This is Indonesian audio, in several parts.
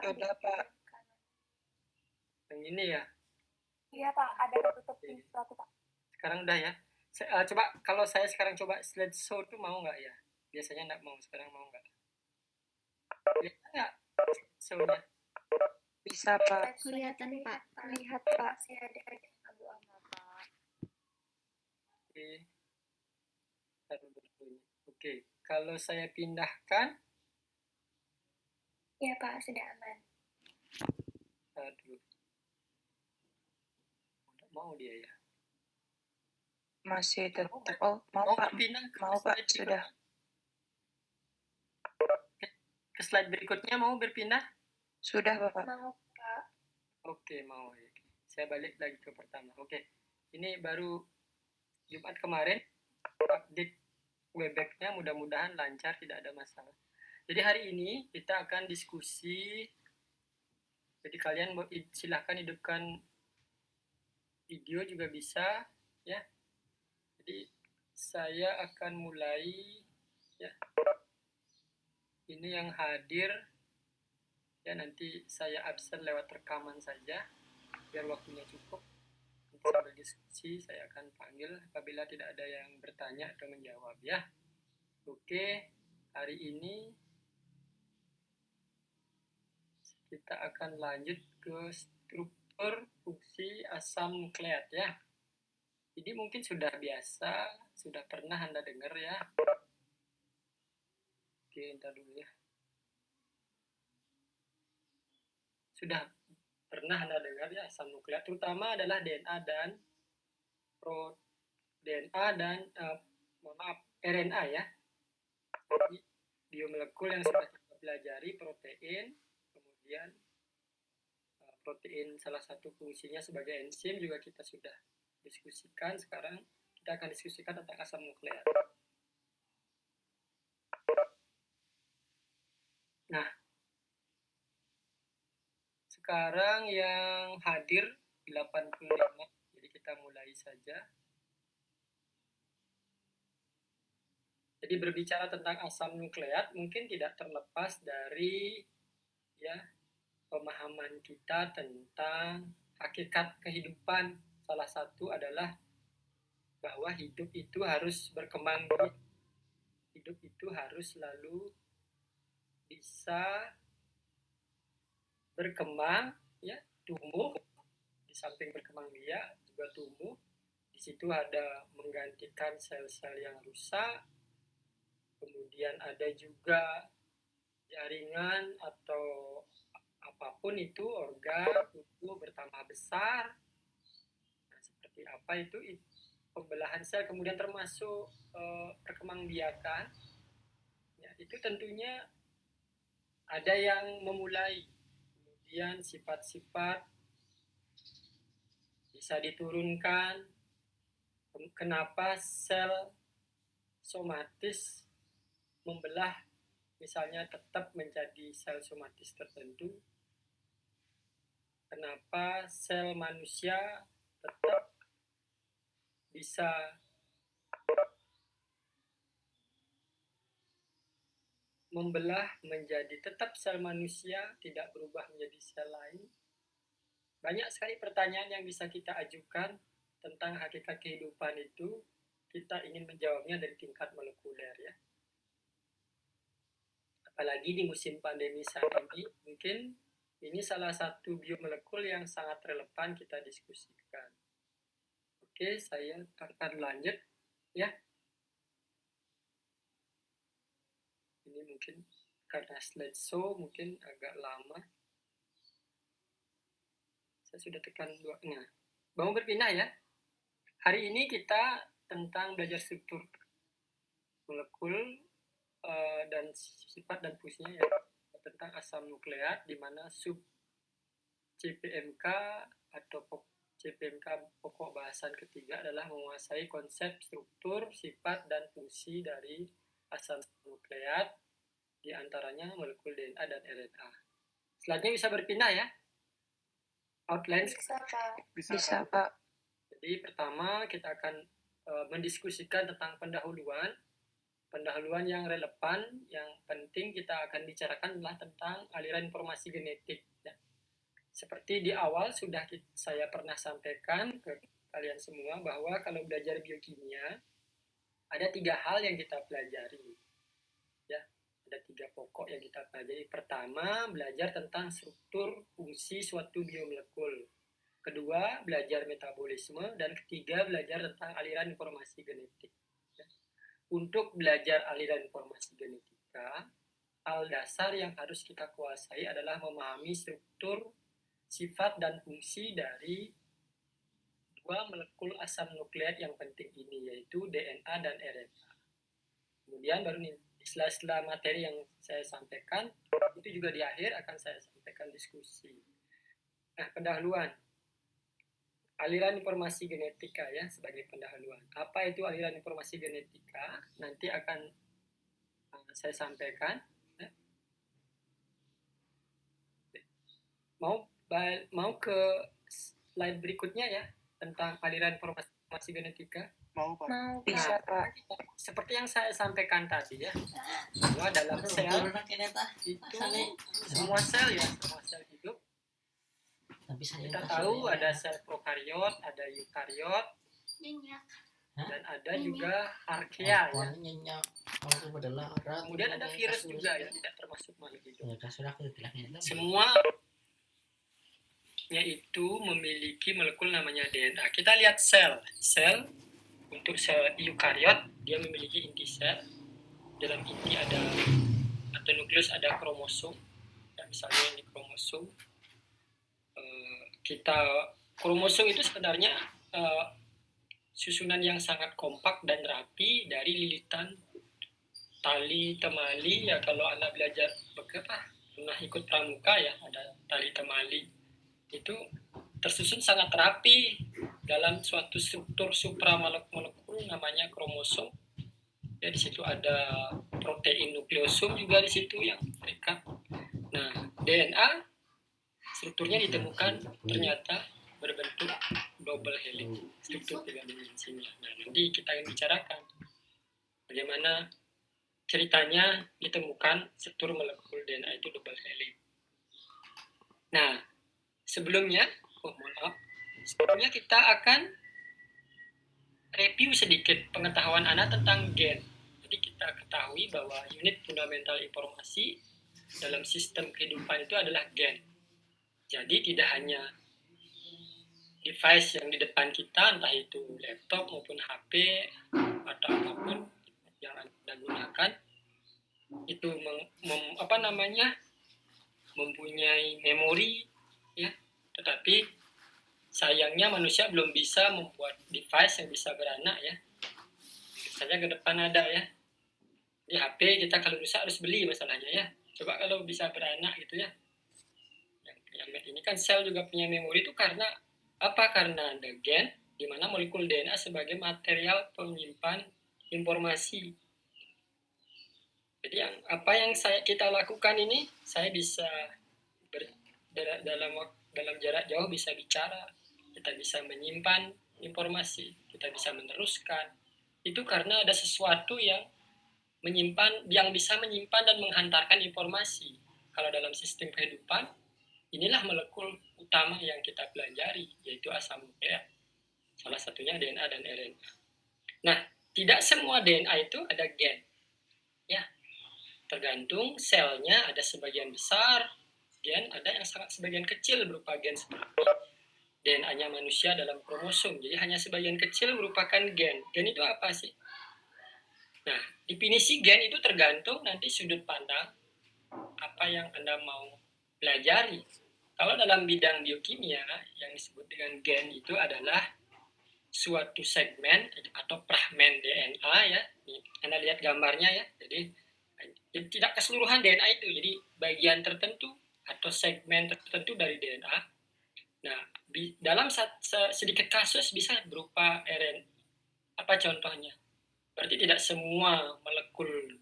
Ada Pak. Yang ini ya? Iya Pak, ada ketutup pintu aku Pak. Sekarang udah ya. Coba kalau saya sekarang coba slideshow tuh mau nggak ya? Biasanya nggak mau, sekarang mau nggak? Kelihatan nggak slideshow-nya? Bisa Pak. Kelihatan Pak. Lihat Pak. Masih ada abu-abu Pak. Oke. Taruh dulu. Oke, kalau saya pindahkan, Iya Pak, sudah aman. aduh, nggak mau dia ya. Masih tetap. Oh, mau Pak. Pindah ke Mau Pak, slide sudah. ke slide berikutnya mau berpindah? Sudah Bapak. Mau Pak. Oke, mau. Saya balik lagi ke pertama. Oke, ini baru Jumat kemarin update Webex-nya, mudah-mudahan lancar, tidak ada masalah. Jadi hari ini kita akan diskusi. Jadi kalian silahkan hidupkan video juga bisa ya. Jadi saya akan mulai ya. Ini yang hadir ya, nanti saya absen lewat rekaman saja biar waktunya cukup. Nanti sambil diskusi saya akan panggil apabila tidak ada yang bertanya atau menjawab ya. Oke, hari ini kita akan lanjut ke struktur fungsi asam nukleat ya. Jadi mungkin sudah biasa, sudah pernah Anda dengar ya. Oke, entar dulu ya. Sudah pernah Anda dengar ya asam nukleat, terutama adalah DNA dan RNA ya. Jadi biomolekul yang sudah kita pelajari, protein, kemudian protein salah satu fungsinya sebagai enzim juga kita sudah diskusikan. Sekarang kita akan diskusikan tentang asam nukleat. Nah, sekarang yang hadir 85, jadi kita mulai saja. Jadi berbicara tentang asam nukleat mungkin tidak terlepas dari ya pemahaman kita tentang hakikat kehidupan. Salah satu adalah bahwa hidup itu harus berkembang biak. Hidup itu harus selalu bisa berkembang ya, tumbuh. Di samping berkembang biak juga tumbuh. Di situ ada menggantikan sel-sel yang rusak. Kemudian ada juga jaringan atau apapun itu, organ tubuh bertambah besar. Nah, seperti apa itu pembelahan sel, kemudian termasuk perkembangbiakan ya, itu tentunya ada yang memulai, kemudian sifat-sifat bisa diturunkan. Kenapa sel somatis membelah misalnya tetap menjadi sel somatis tertentu, kenapa sel manusia tetap bisa membelah menjadi tetap sel manusia, tidak berubah menjadi sel lain. Banyak sekali pertanyaan yang bisa kita ajukan tentang hakikat kehidupan itu. Kita ingin menjawabnya dari tingkat molekuler ya. Apalagi di musim pandemi saat ini, mungkin ini salah satu biomolekul yang sangat relevan kita diskusikan. Oke, saya akan lanjut ya. Ini mungkin karena slideshow mungkin agak lama. Saya sudah tekan 2. Nah, mau berpindah ya. Hari ini kita tentang belajar struktur molekul dan sifat dan fungsinya ya, tentang asam nukleat, di mana sub CPMK atau CPMK pokok bahasan ketiga adalah menguasai konsep struktur, sifat, dan fungsi dari asam nukleat, di antaranya molekul DNA dan RNA. Selanjutnya bisa berpindah ya. Outline. Bisa Pak. Jadi pertama kita akan mendiskusikan tentang pendahuluan. pendahuluan yang relevan, yang penting kita akan bicarakan adalah tentang aliran informasi genetik. Ya. Seperti di awal sudah saya pernah sampaikan ke kalian semua bahwa kalau belajar biokimia, ada 3 hal yang kita pelajari. Ya, ada 3 pokok yang kita pelajari. Pertama, belajar tentang struktur fungsi suatu biomolekul. Kedua, belajar metabolisme. Dan ketiga, belajar tentang aliran informasi genetik. Untuk belajar aliran informasi genetika, hal dasar yang harus kita kuasai adalah memahami struktur, sifat, dan fungsi dari 2 molekul asam nukleat yang penting ini, yaitu DNA dan RNA. Kemudian baru nih, setelah materi yang saya sampaikan, itu juga di akhir akan saya sampaikan diskusi. Nah, pendahuluan. Aliran informasi genetika ya sebagai pendahuluan. Apa itu aliran informasi genetika? Nanti akan saya sampaikan. Ya. Mau ke slide berikutnya ya tentang aliran informasi genetika. Mau, Pak. Mau, bisa, Pak. Seperti yang saya sampaikan tadi ya, bahwa dalam sel itu semua sel hidup. Kita tahu ada sel prokaryot, ada eukariot, dan ada juga archaea ya. Kemudian ada virus juga yang tidak termasuk makhluk hidup. Semuanya itu memiliki molekul namanya DNA. Kita lihat sel. Untuk sel eukariot dia memiliki inti sel. Dalam inti ada atau nukleus ada kromosom. Ya, misalnya ini kromosom. Kromosom itu sebenarnya susunan yang sangat kompak dan rapi dari lilitan tali temali ya. Kalau Anda belajar pernah ikut pramuka ya, ada tali temali itu tersusun sangat rapi dalam suatu struktur supramolekul namanya kromosom. Ya, di situ ada protein nukleosum juga di situ yang terikat. Nah, DNA strukturnya ditemukan ternyata berbentuk double helix, struktur 3 dimensinya. Nah, nanti kita akan bicarakan bagaimana ceritanya ditemukan struktur molekul DNA itu double helix. Nah, sebelumnya kita akan review sedikit pengetahuan Anda tentang gen. Jadi kita ketahui bahwa unit fundamental informasi dalam sistem kehidupan itu adalah gen. Jadi tidak hanya device yang di depan kita, entah itu laptop maupun HP atau apapun yang Anda gunakan, itu mempunyai memori, ya. Tetapi sayangnya manusia belum bisa membuat device yang bisa beranak, ya. Misalnya ke depan ada ya, di HP kita kalau rusak harus beli masalahnya ya. Coba kalau bisa beranak gitu ya. Ini kan sel juga punya memori itu karena apa? Karena ada gen di mana molekul DNA sebagai material penyimpan informasi. Jadi apa yang kita lakukan ini, saya bisa dalam jarak jauh bisa bicara, kita bisa menyimpan informasi, kita bisa meneruskan. Itu karena ada sesuatu yang bisa menyimpan dan menghantarkan informasi. Kalau dalam sistem kehidupan, inilah molekul utama yang kita pelajari, yaitu asam nukleat. Salah satunya DNA dan RNA. Nah, tidak semua DNA itu ada gen. Ya, tergantung selnya, ada sebagian besar gen, ada yang sangat sebagian kecil berupa gen seperti DNA-nya manusia dalam kromosom. Jadi hanya sebagian kecil merupakan gen. Gen itu apa sih? Nah, definisi gen itu tergantung nanti sudut pandang apa yang Anda mau pelajari. Kalau dalam bidang biokimia yang disebut dengan gen itu adalah suatu segmen atau fragmen DNA ya. Anda lihat gambarnya ya. Jadi tidak keseluruhan DNA itu, jadi bagian tertentu atau segmen tertentu dari DNA. Nah, dalam sedikit kasus bisa berupa RNA. Apa contohnya? Berarti tidak semua molekul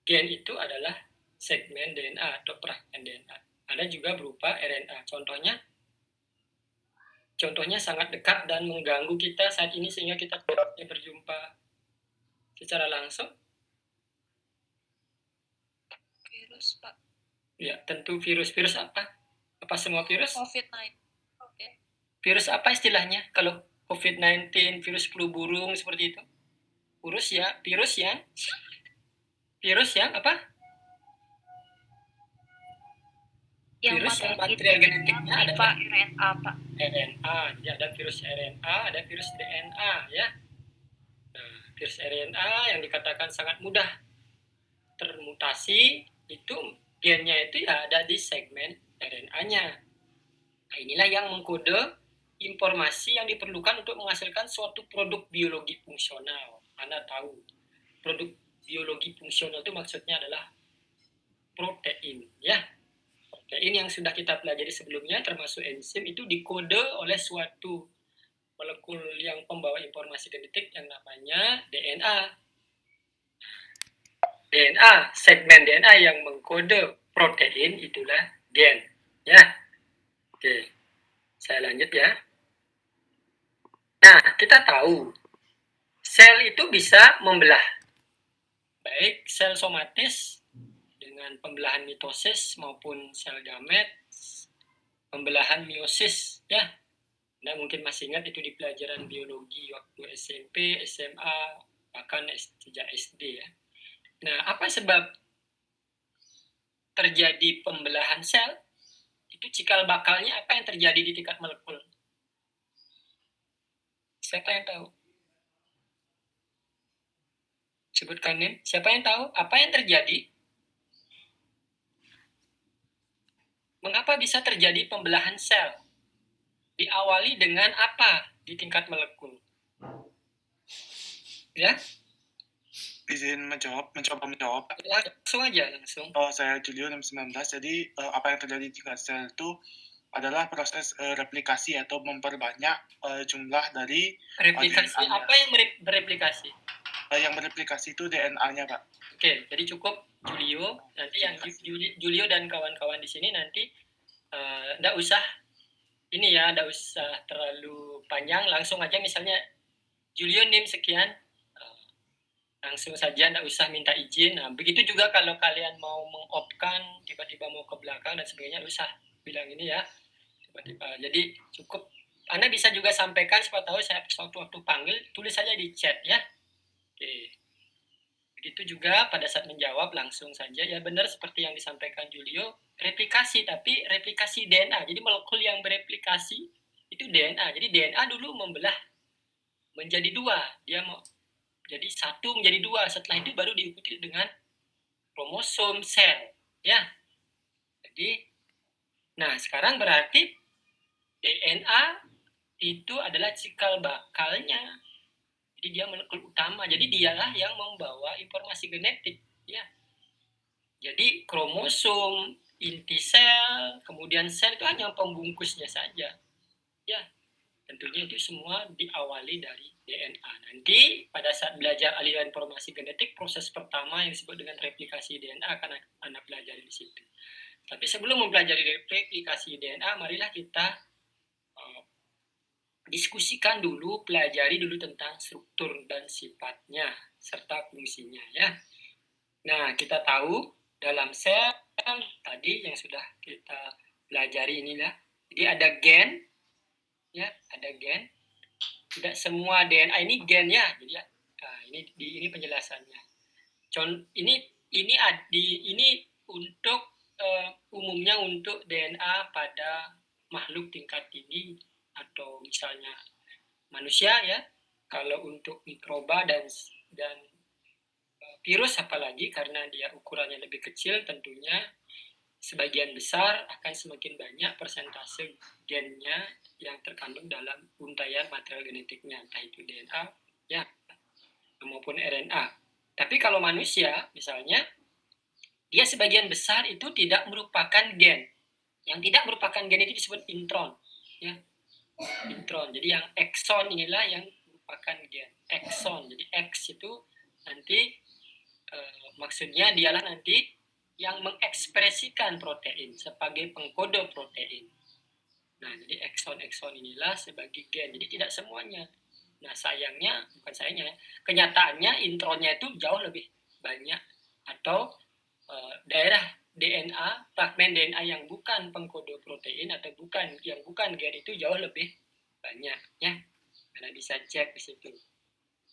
gen itu adalah segmen DNA atau fragmen DNA. Ada juga berupa RNA. Contohnya sangat dekat dan mengganggu kita saat ini sehingga kita tidak berjumpa secara langsung. Virus, Pak. Ya, tentu virus. Virus apa? Apa semua virus? COVID-19. Oke. Virus apa istilahnya? Kalau COVID-19, virus flu burung seperti itu. Virus yang apa? Virus yang material genetiknya adalah RNA, Pak. RNA. Jadi ada virus RNA, ada virus DNA ya. Nah, virus RNA yang dikatakan sangat mudah termutasi itu gennya itu ya ada di segmen RNA-nya. Nah, inilah yang mengkode informasi yang diperlukan untuk menghasilkan suatu produk biologi fungsional. Anda tahu, produk biologi fungsional itu maksudnya adalah protein, ya. Protein yang sudah kita pelajari sebelumnya, termasuk enzim, itu dikode oleh suatu molekul yang pembawa informasi genetik yang namanya DNA. DNA, segmen DNA yang mengkode protein itulah gen, ya. Oke, saya lanjut ya. Nah, kita tahu sel itu bisa membelah, baik sel somatis dengan pembelahan mitosis maupun sel gamet, pembelahan meiosis, ya. Anda mungkin masih ingat itu di pelajaran biologi waktu SMP, SMA, bahkan sejak SD ya. Nah, apa sebab terjadi pembelahan sel? Itu cikal bakalnya apa yang terjadi di tingkat molekul? Siapa yang tahu? Sebutkan nih, siapa yang tahu apa yang terjadi? Mengapa bisa terjadi pembelahan sel? Diawali dengan apa di tingkat molekul? Ya? Izin mencoba menjawab. Langsung aja, langsung. Saya Julio 19. Jadi apa yang terjadi di tingkat sel itu adalah proses replikasi atau memperbanyak jumlah dari Replikasi DNA-nya. apa yang bereplikasi? Yang bereplikasi itu DNA-nya, Pak. Oke, jadi cukup Julio. Nanti yang Julio dan kawan-kawan di sini nanti nggak usah ini ya, nggak usah terlalu panjang. Langsung aja misalnya Julio NIM sekian. Langsung saja, nggak usah minta izin. Nah, begitu juga kalau kalian mau mengopkan, tiba-tiba mau ke belakang dan sebagainya, nggak usah bilang ini ya. Tiba-tiba. Jadi cukup. Anda bisa juga sampaikan, siapa tahu saya waktu panggil, tulis saja di chat ya. Oke. Begitu juga pada saat menjawab langsung saja. Ya benar seperti yang disampaikan Julio, replikasi, tapi replikasi DNA. Jadi molekul yang bereplikasi itu DNA. Jadi DNA dulu membelah menjadi dua. Dia mau jadi satu menjadi dua, setelah itu baru diikuti dengan kromosom sel, ya. Jadi, nah sekarang berarti DNA itu adalah cikal bakalnya. Jadi dia molekul utama. Jadi dialah yang membawa informasi genetik, ya. Jadi kromosom, inti sel, kemudian sel itu hanya pembungkusnya saja, ya. Tentunya itu semua diawali dari DNA. Nanti pada saat belajar aliran informasi genetik, proses pertama yang disebut dengan replikasi DNA akan Anda pelajari di situ. Tapi sebelum mempelajari replikasi DNA, marilah kita diskusikan dulu, pelajari dulu tentang struktur dan sifatnya serta fungsinya ya. Nah, kita tahu dalam sel tadi yang sudah kita pelajari inilah. Jadi ada gen, ya, ada gen. Tidak semua DNA ini gen ya. Jadi nah, ini penjelasannya. Ini untuk umumnya untuk DNA pada makhluk tingkat tinggi atau misalnya manusia ya. Kalau untuk mikroba dan virus apalagi karena dia ukurannya lebih kecil, tentunya sebagian besar akan semakin banyak persentase gennya yang terkandung dalam untaian material genetiknya, entah itu DNA ya maupun RNA. Tapi kalau manusia misalnya, dia sebagian besar itu tidak merupakan gen. Yang tidak merupakan gen itu disebut intron, ya. Intron. Jadi yang exon inilah yang merupakan gen. Exon. Jadi X itu nanti maksudnya dialah nanti yang mengekspresikan protein sebagai pengkode protein. Nah, jadi exon-exon inilah sebagai gen. Jadi tidak semuanya. Nah, kenyataannya intronnya itu jauh lebih banyak atau daerah DNA, fragmen DNA yang bukan pengkode protein atau yang bukan gen itu jauh lebih banyak ya. Anda bisa cek di situ.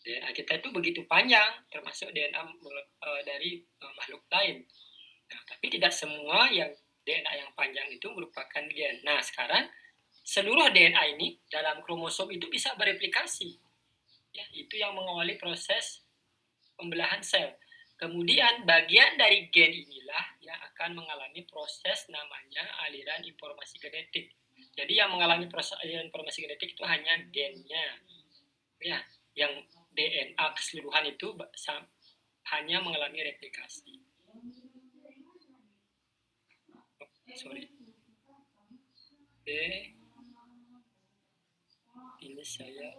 DNA kita itu begitu panjang, termasuk DNA dari makhluk lain. Nah, tapi tidak semua yang DNA yang panjang itu merupakan gen. Nah, sekarang seluruh DNA ini dalam kromosom itu bisa bereplikasi. Ya, itu yang mengawali proses pembelahan sel. Kemudian bagian dari gen inilah yang akan mengalami proses namanya aliran informasi genetik. Jadi yang mengalami proses aliran informasi genetik itu hanya gennya. Ya, yang DNA keseluruhan itu hanya mengalami replikasi. Sorry. Oke. Ini saya.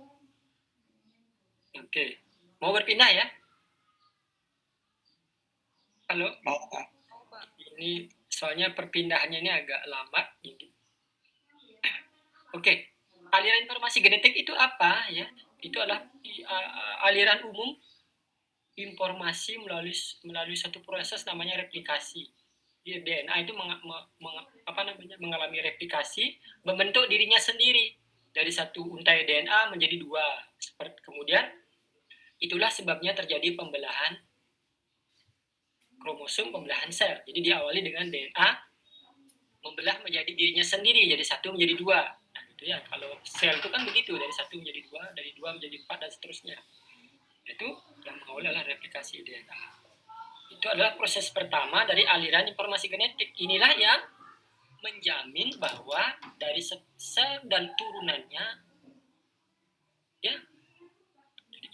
Oke. Mau berpindah ya? Halo? Mau Pak. Ini soalnya perpindahannya ini agak lama. Oke. Aliran informasi genetik itu apa ya? Itu adalah aliran umum informasi melalui satu proses namanya replikasi. Di DNA itu mengalami replikasi, membentuk dirinya sendiri dari satu untai DNA menjadi dua. Kemudian itulah sebabnya terjadi pembelahan kromosom, pembelahan sel. Jadi diawali dengan DNA membelah menjadi dirinya sendiri, jadi satu menjadi dua. Nah, itu ya, kalau sel itu kan begitu, dari satu menjadi dua, dari dua menjadi empat, dan seterusnya. Itu yang mengawali adalah replikasi DNA. Itu adalah proses pertama dari aliran informasi genetik. Inilah yang menjamin bahwa dari sel dan turunannya, ya,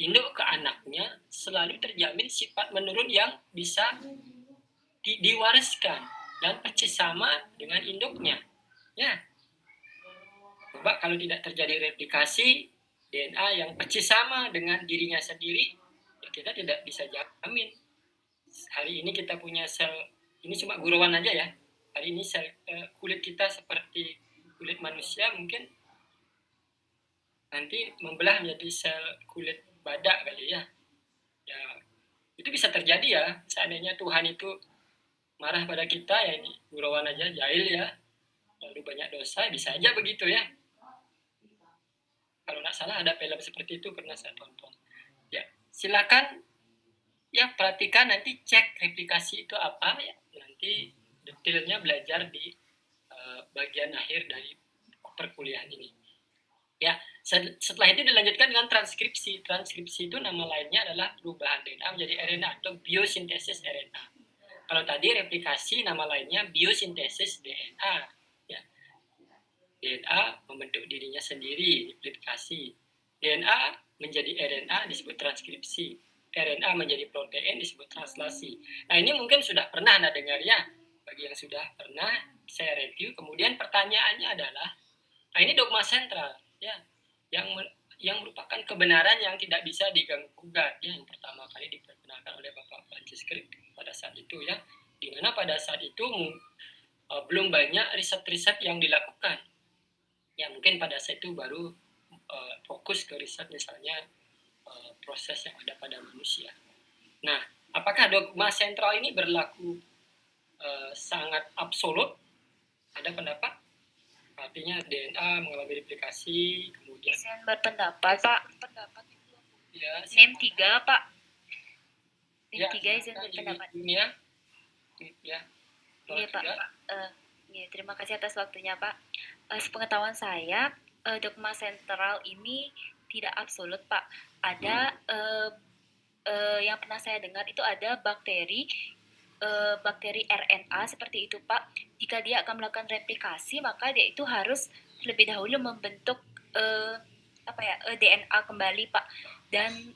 induk ke anaknya selalu terjamin sifat menurun yang bisa diwariskan dan persis sama dengan induknya. Ya. Coba kalau tidak terjadi replikasi DNA yang persis sama dengan dirinya sendiri, ya kita tidak bisa jamin. Hari ini kita punya sel, ini cuma gurauan aja ya. Hari ini sel kulit kita seperti kulit manusia, mungkin nanti membelah menjadi sel kulit badak kali ya. Ya, itu bisa terjadi ya. Seandainya Tuhan itu marah pada kita, ya ini gurauan aja, jahil ya, lalu banyak dosa, bisa aja begitu ya. Kalau nggak salah ada film seperti itu, pernah saya tonton. Ya, silakan ya perhatikan, nanti cek replikasi itu apa ya, nanti detailnya belajar di bagian akhir dari perkuliahan ini. Ya, setelah itu dilanjutkan dengan transkripsi. Transkripsi itu nama lainnya adalah perubahan DNA menjadi RNA atau biosintesis RNA. Kalau tadi replikasi, nama lainnya biosintesis DNA. Ya. DNA membentuk dirinya sendiri, replikasi. DNA menjadi RNA disebut transkripsi. RNA menjadi protein disebut translasi. Nah, ini mungkin sudah pernah Anda dengar ya. Bagi yang sudah pernah, saya review. Kemudian pertanyaannya adalah, nah ini dogma sentral, ya, yang merupakan kebenaran yang tidak bisa diganggu-gugat, ya, yang pertama kali diperkenalkan oleh Bapak Francis Crick pada saat itu, ya, di mana pada saat itu belum banyak riset-riset yang dilakukan, ya, mungkin pada saat itu baru fokus ke riset misalnya proses yang ada pada manusia. Nah, apakah dogma sentral ini berlaku sangat absolut? Ada pendapat? Artinya DNA mengalami replikasi, kemudian Izin berpendapat, Pak. ya, NIM 3, Pak. NIM ya, 3 izin berpendapat. dunia, ya, Iya, Pak. Ya, terima kasih atas waktunya, Pak. Sepengetahuan saya, dogma sentral ini tidak absolut, Pak. Ada yang pernah saya dengar itu ada bakteri RNA seperti itu, Pak. Jika dia akan melakukan replikasi, maka dia itu harus terlebih dahulu membentuk DNA kembali, Pak. Dan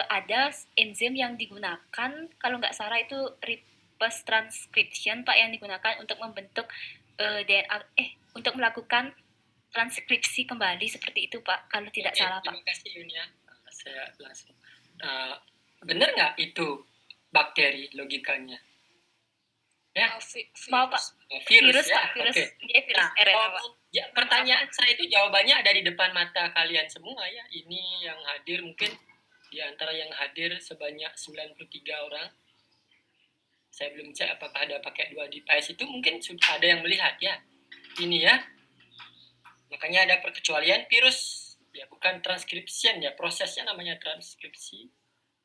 ada enzim yang digunakan, kalau nggak salah itu reverse transcription, Pak, yang digunakan untuk membentuk DNA, untuk melakukan transkripsi kembali seperti itu, Pak. Kalau tidak salah, Pak. Terima kasih, Yunia. Saya langsung. Benar nggak itu bakteri logikanya? Ya, Mau, Pak. virus ya. Pak, virus. Okay. Dia virus RNA, Pak. Ya, pertanyaan saya itu jawabannya ada di depan mata kalian semua ya. Ini yang hadir mungkin di antara yang hadir sebanyak 93 orang. Saya belum cek apakah ada pakai 2 device itu, mungkin sudah ada yang melihat ya. Ini ya. Makanya ada perkecualian virus. Ya bukan transcription ya, prosesnya namanya transkripsi.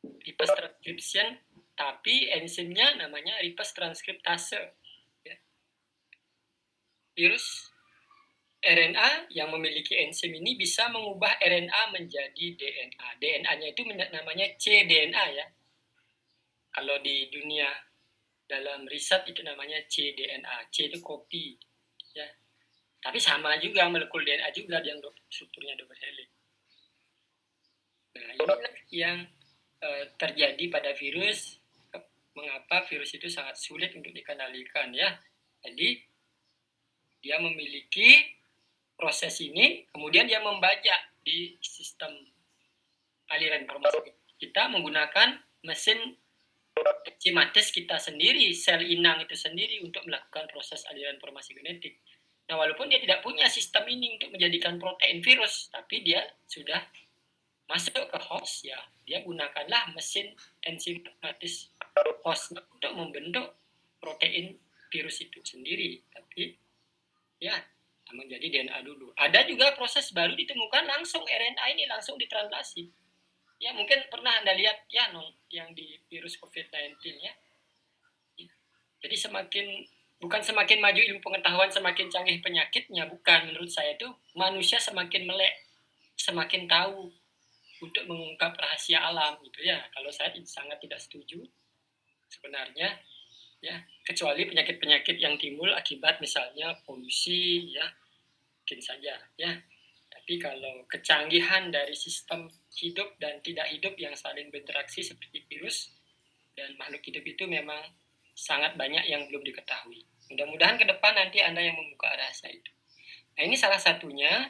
Reverse transcription, tapi enzimnya namanya reverse transkriptase. Ya. Virus RNA yang memiliki enzim ini bisa mengubah RNA menjadi DNA. DNA-nya itu namanya cDNA ya. Kalau di dunia dalam riset itu namanya cDNA. C itu kopi ya. Tapi sama juga molekul DNA juga yang strukturnya double helix. Nah, inilah yang terjadi pada virus. Mengapa virus itu sangat sulit untuk dikendalikan ya. Jadi dia memiliki proses ini, kemudian dia membajak di sistem aliran informasi kita menggunakan mesin enzimatis kita sendiri, sel inang itu sendiri untuk melakukan proses aliran informasi genetik. Nah, walaupun dia tidak punya sistem ini untuk menjadikan protein virus, tapi dia sudah masuk ke host ya, dia gunakanlah mesin enzimatis host untuk membentuk protein virus itu sendiri. Tapi ya menjadi DNA dulu. Ada juga proses baru ditemukan langsung RNA ini langsung ditranslasi. Ya mungkin pernah Anda lihat ya yang di virus COVID-19 ya. Jadi bukan semakin maju ilmu pengetahuan semakin canggih penyakitnya, bukan. Menurut saya itu manusia semakin melek, semakin tahu untuk mengungkap rahasia alam gitu ya. Kalau saya sangat tidak setuju sebenarnya ya, kecuali penyakit-penyakit yang timbul akibat misalnya polusi ya, mungkin saja ya. Tapi kalau kecanggihan dari sistem hidup dan tidak hidup yang saling berinteraksi seperti virus dan makhluk hidup itu memang sangat banyak yang belum diketahui. Mudah-mudahan ke depan nanti Anda yang membuka rahasia itu. Nah, ini salah satunya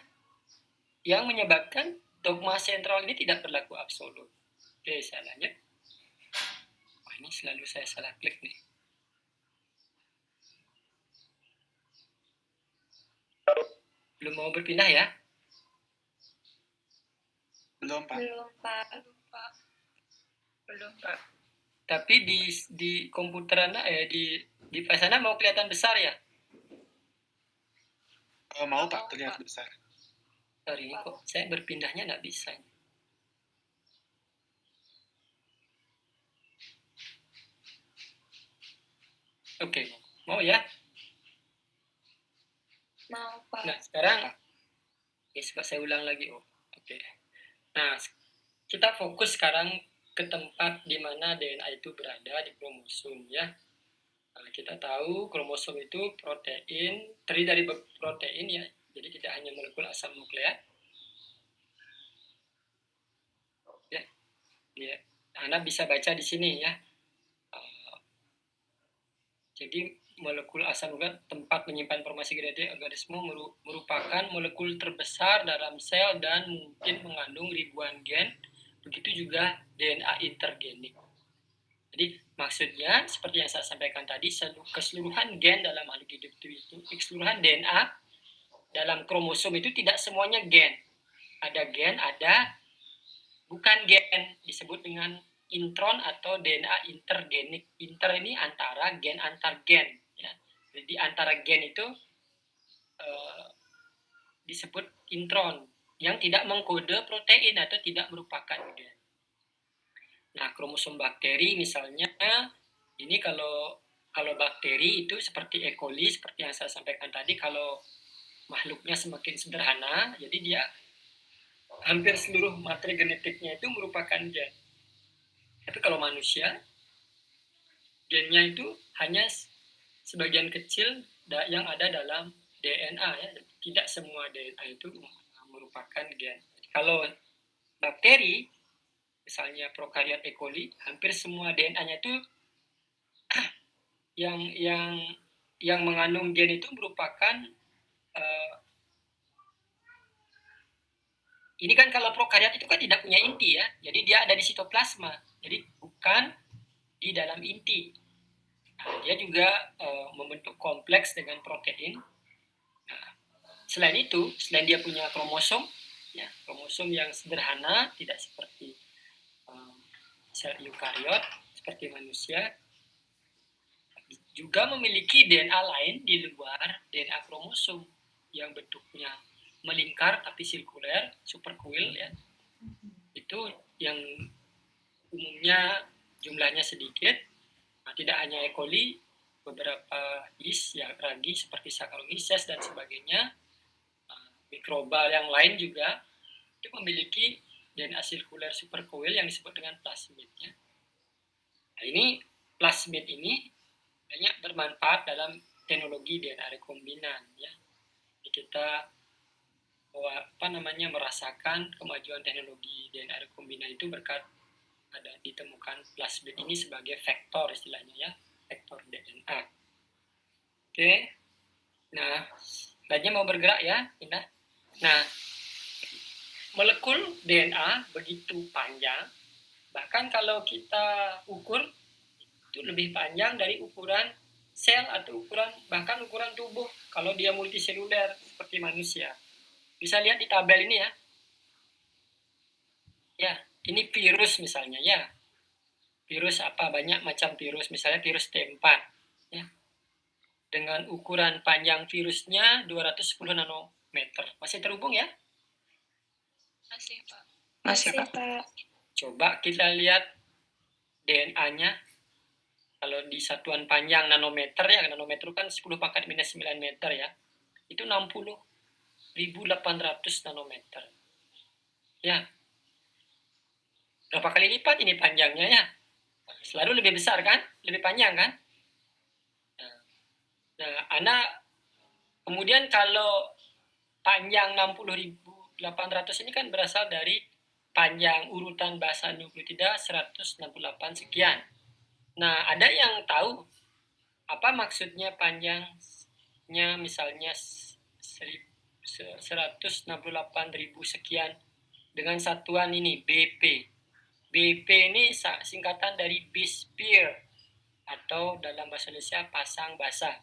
yang menyebabkan dogma sentral ini tidak berlaku absolut. Oke, saya lanjut. Wah, ini selalu saya salah klik nih. Belum mau berpindah ya? Belum, Pak. Belum, Pak. Tapi di komputer Anda di device Anda mau kelihatan besar ya? Mau, Pak, terlihat besar. Sorry, ini kok saya berpindahnya nggak bisa. Oke, mau ya? Mau, Pak. Nah, sekarang saya ulang lagi. Oke. Nah, kita fokus sekarang ke tempat di mana DNA itu berada di kromosom ya. Nah, kita tahu kromosom itu protein, terdiri dari protein ya. Jadi tidak hanya molekul asam nukleat. Ya, Anda bisa baca di sini ya. Jadi molekul asam nukleat tempat menyimpan informasi genetik organisme merupakan molekul terbesar dalam sel dan mungkin mengandung ribuan gen. Begitu juga DNA intergenik. Jadi maksudnya seperti yang saya sampaikan tadi, keseluruhan gen dalam makhluk hidup itu keseluruhan DNA dalam kromosom itu tidak semuanya gen. Ada gen, ada bukan gen, disebut dengan intron atau DNA intergenik. Inter ini antara gen antar gen. Ya. Jadi antara gen itu disebut intron yang tidak mengkode protein atau tidak merupakan gen. Nah, kromosom bakteri misalnya, ini kalau bakteri itu seperti E. coli, seperti yang saya sampaikan tadi, kalau makhluknya semakin sederhana, jadi dia hampir seluruh materi genetiknya itu merupakan gen. Tapi kalau manusia, gennya itu hanya sebagian kecil yang ada dalam DNA ya. Tidak semua DNA itu merupakan gen. Kalau bakteri, misalnya prokariot E. coli, hampir semua DNA-nya itu yang mengandung gen itu merupakan ini kan kalau prokariot itu kan tidak punya inti ya, jadi dia ada di sitoplasma, jadi bukan di dalam inti. Nah, dia juga membentuk kompleks dengan protein. Nah, selain itu, selain dia punya kromosom, ya kromosom yang sederhana, tidak seperti sel eukariot seperti manusia, juga memiliki DNA lain di luar DNA kromosom yang bentuknya melingkar tapi sirkuler, supercoil ya. Itu yang umumnya jumlahnya sedikit. Nah, tidak hanya E. coli, beberapa yeast ya ragi seperti Saccharomyces dan sebagainya, mikroba yang lain juga itu memiliki DNA sirkuler supercoil yang disebut dengan plasmid ya. Nah, ini plasmid ini banyak bermanfaat dalam teknologi DNA rekombinan ya. Jadi kita merasakan kemajuan teknologi DNA rekombinan itu berkat ada ditemukan plasmid ini sebagai vektor istilahnya ya, vektor DNA. Oke. Nah, selanjutnya mau bergerak ya, Indah. Nah, molekul DNA begitu panjang, bahkan kalau kita ukur itu lebih panjang dari ukuran sel atau bahkan ukuran tubuh kalau dia multiseluler seperti manusia. Bisa lihat di tabel ini ya. Ya, ini virus misalnya ya. Virus apa? Banyak macam virus, misalnya virus T4 ya. Dengan ukuran panjang virusnya 210 nanometer. Masih terhubung ya? Masih, Pak. Masih, Pak. Coba kita lihat DNA-nya. Kalau di satuan panjang nanometer ya, nanometer kan 10 pangkat minus 9 meter ya. Itu 60.800 nanometer. Ya. Berapa kali lipat ini panjangnya ya? Selalu lebih besar kan? Lebih panjang kan? Nah, anak kemudian kalau panjang 60.800 ini kan berasal dari panjang urutan basa nukleotida 168 sekian. Nah, ada yang tahu apa maksudnya panjangnya misalnya 168.000 sekian dengan satuan ini BP. BP ini singkatan dari base pair atau dalam bahasa Indonesia pasang basa.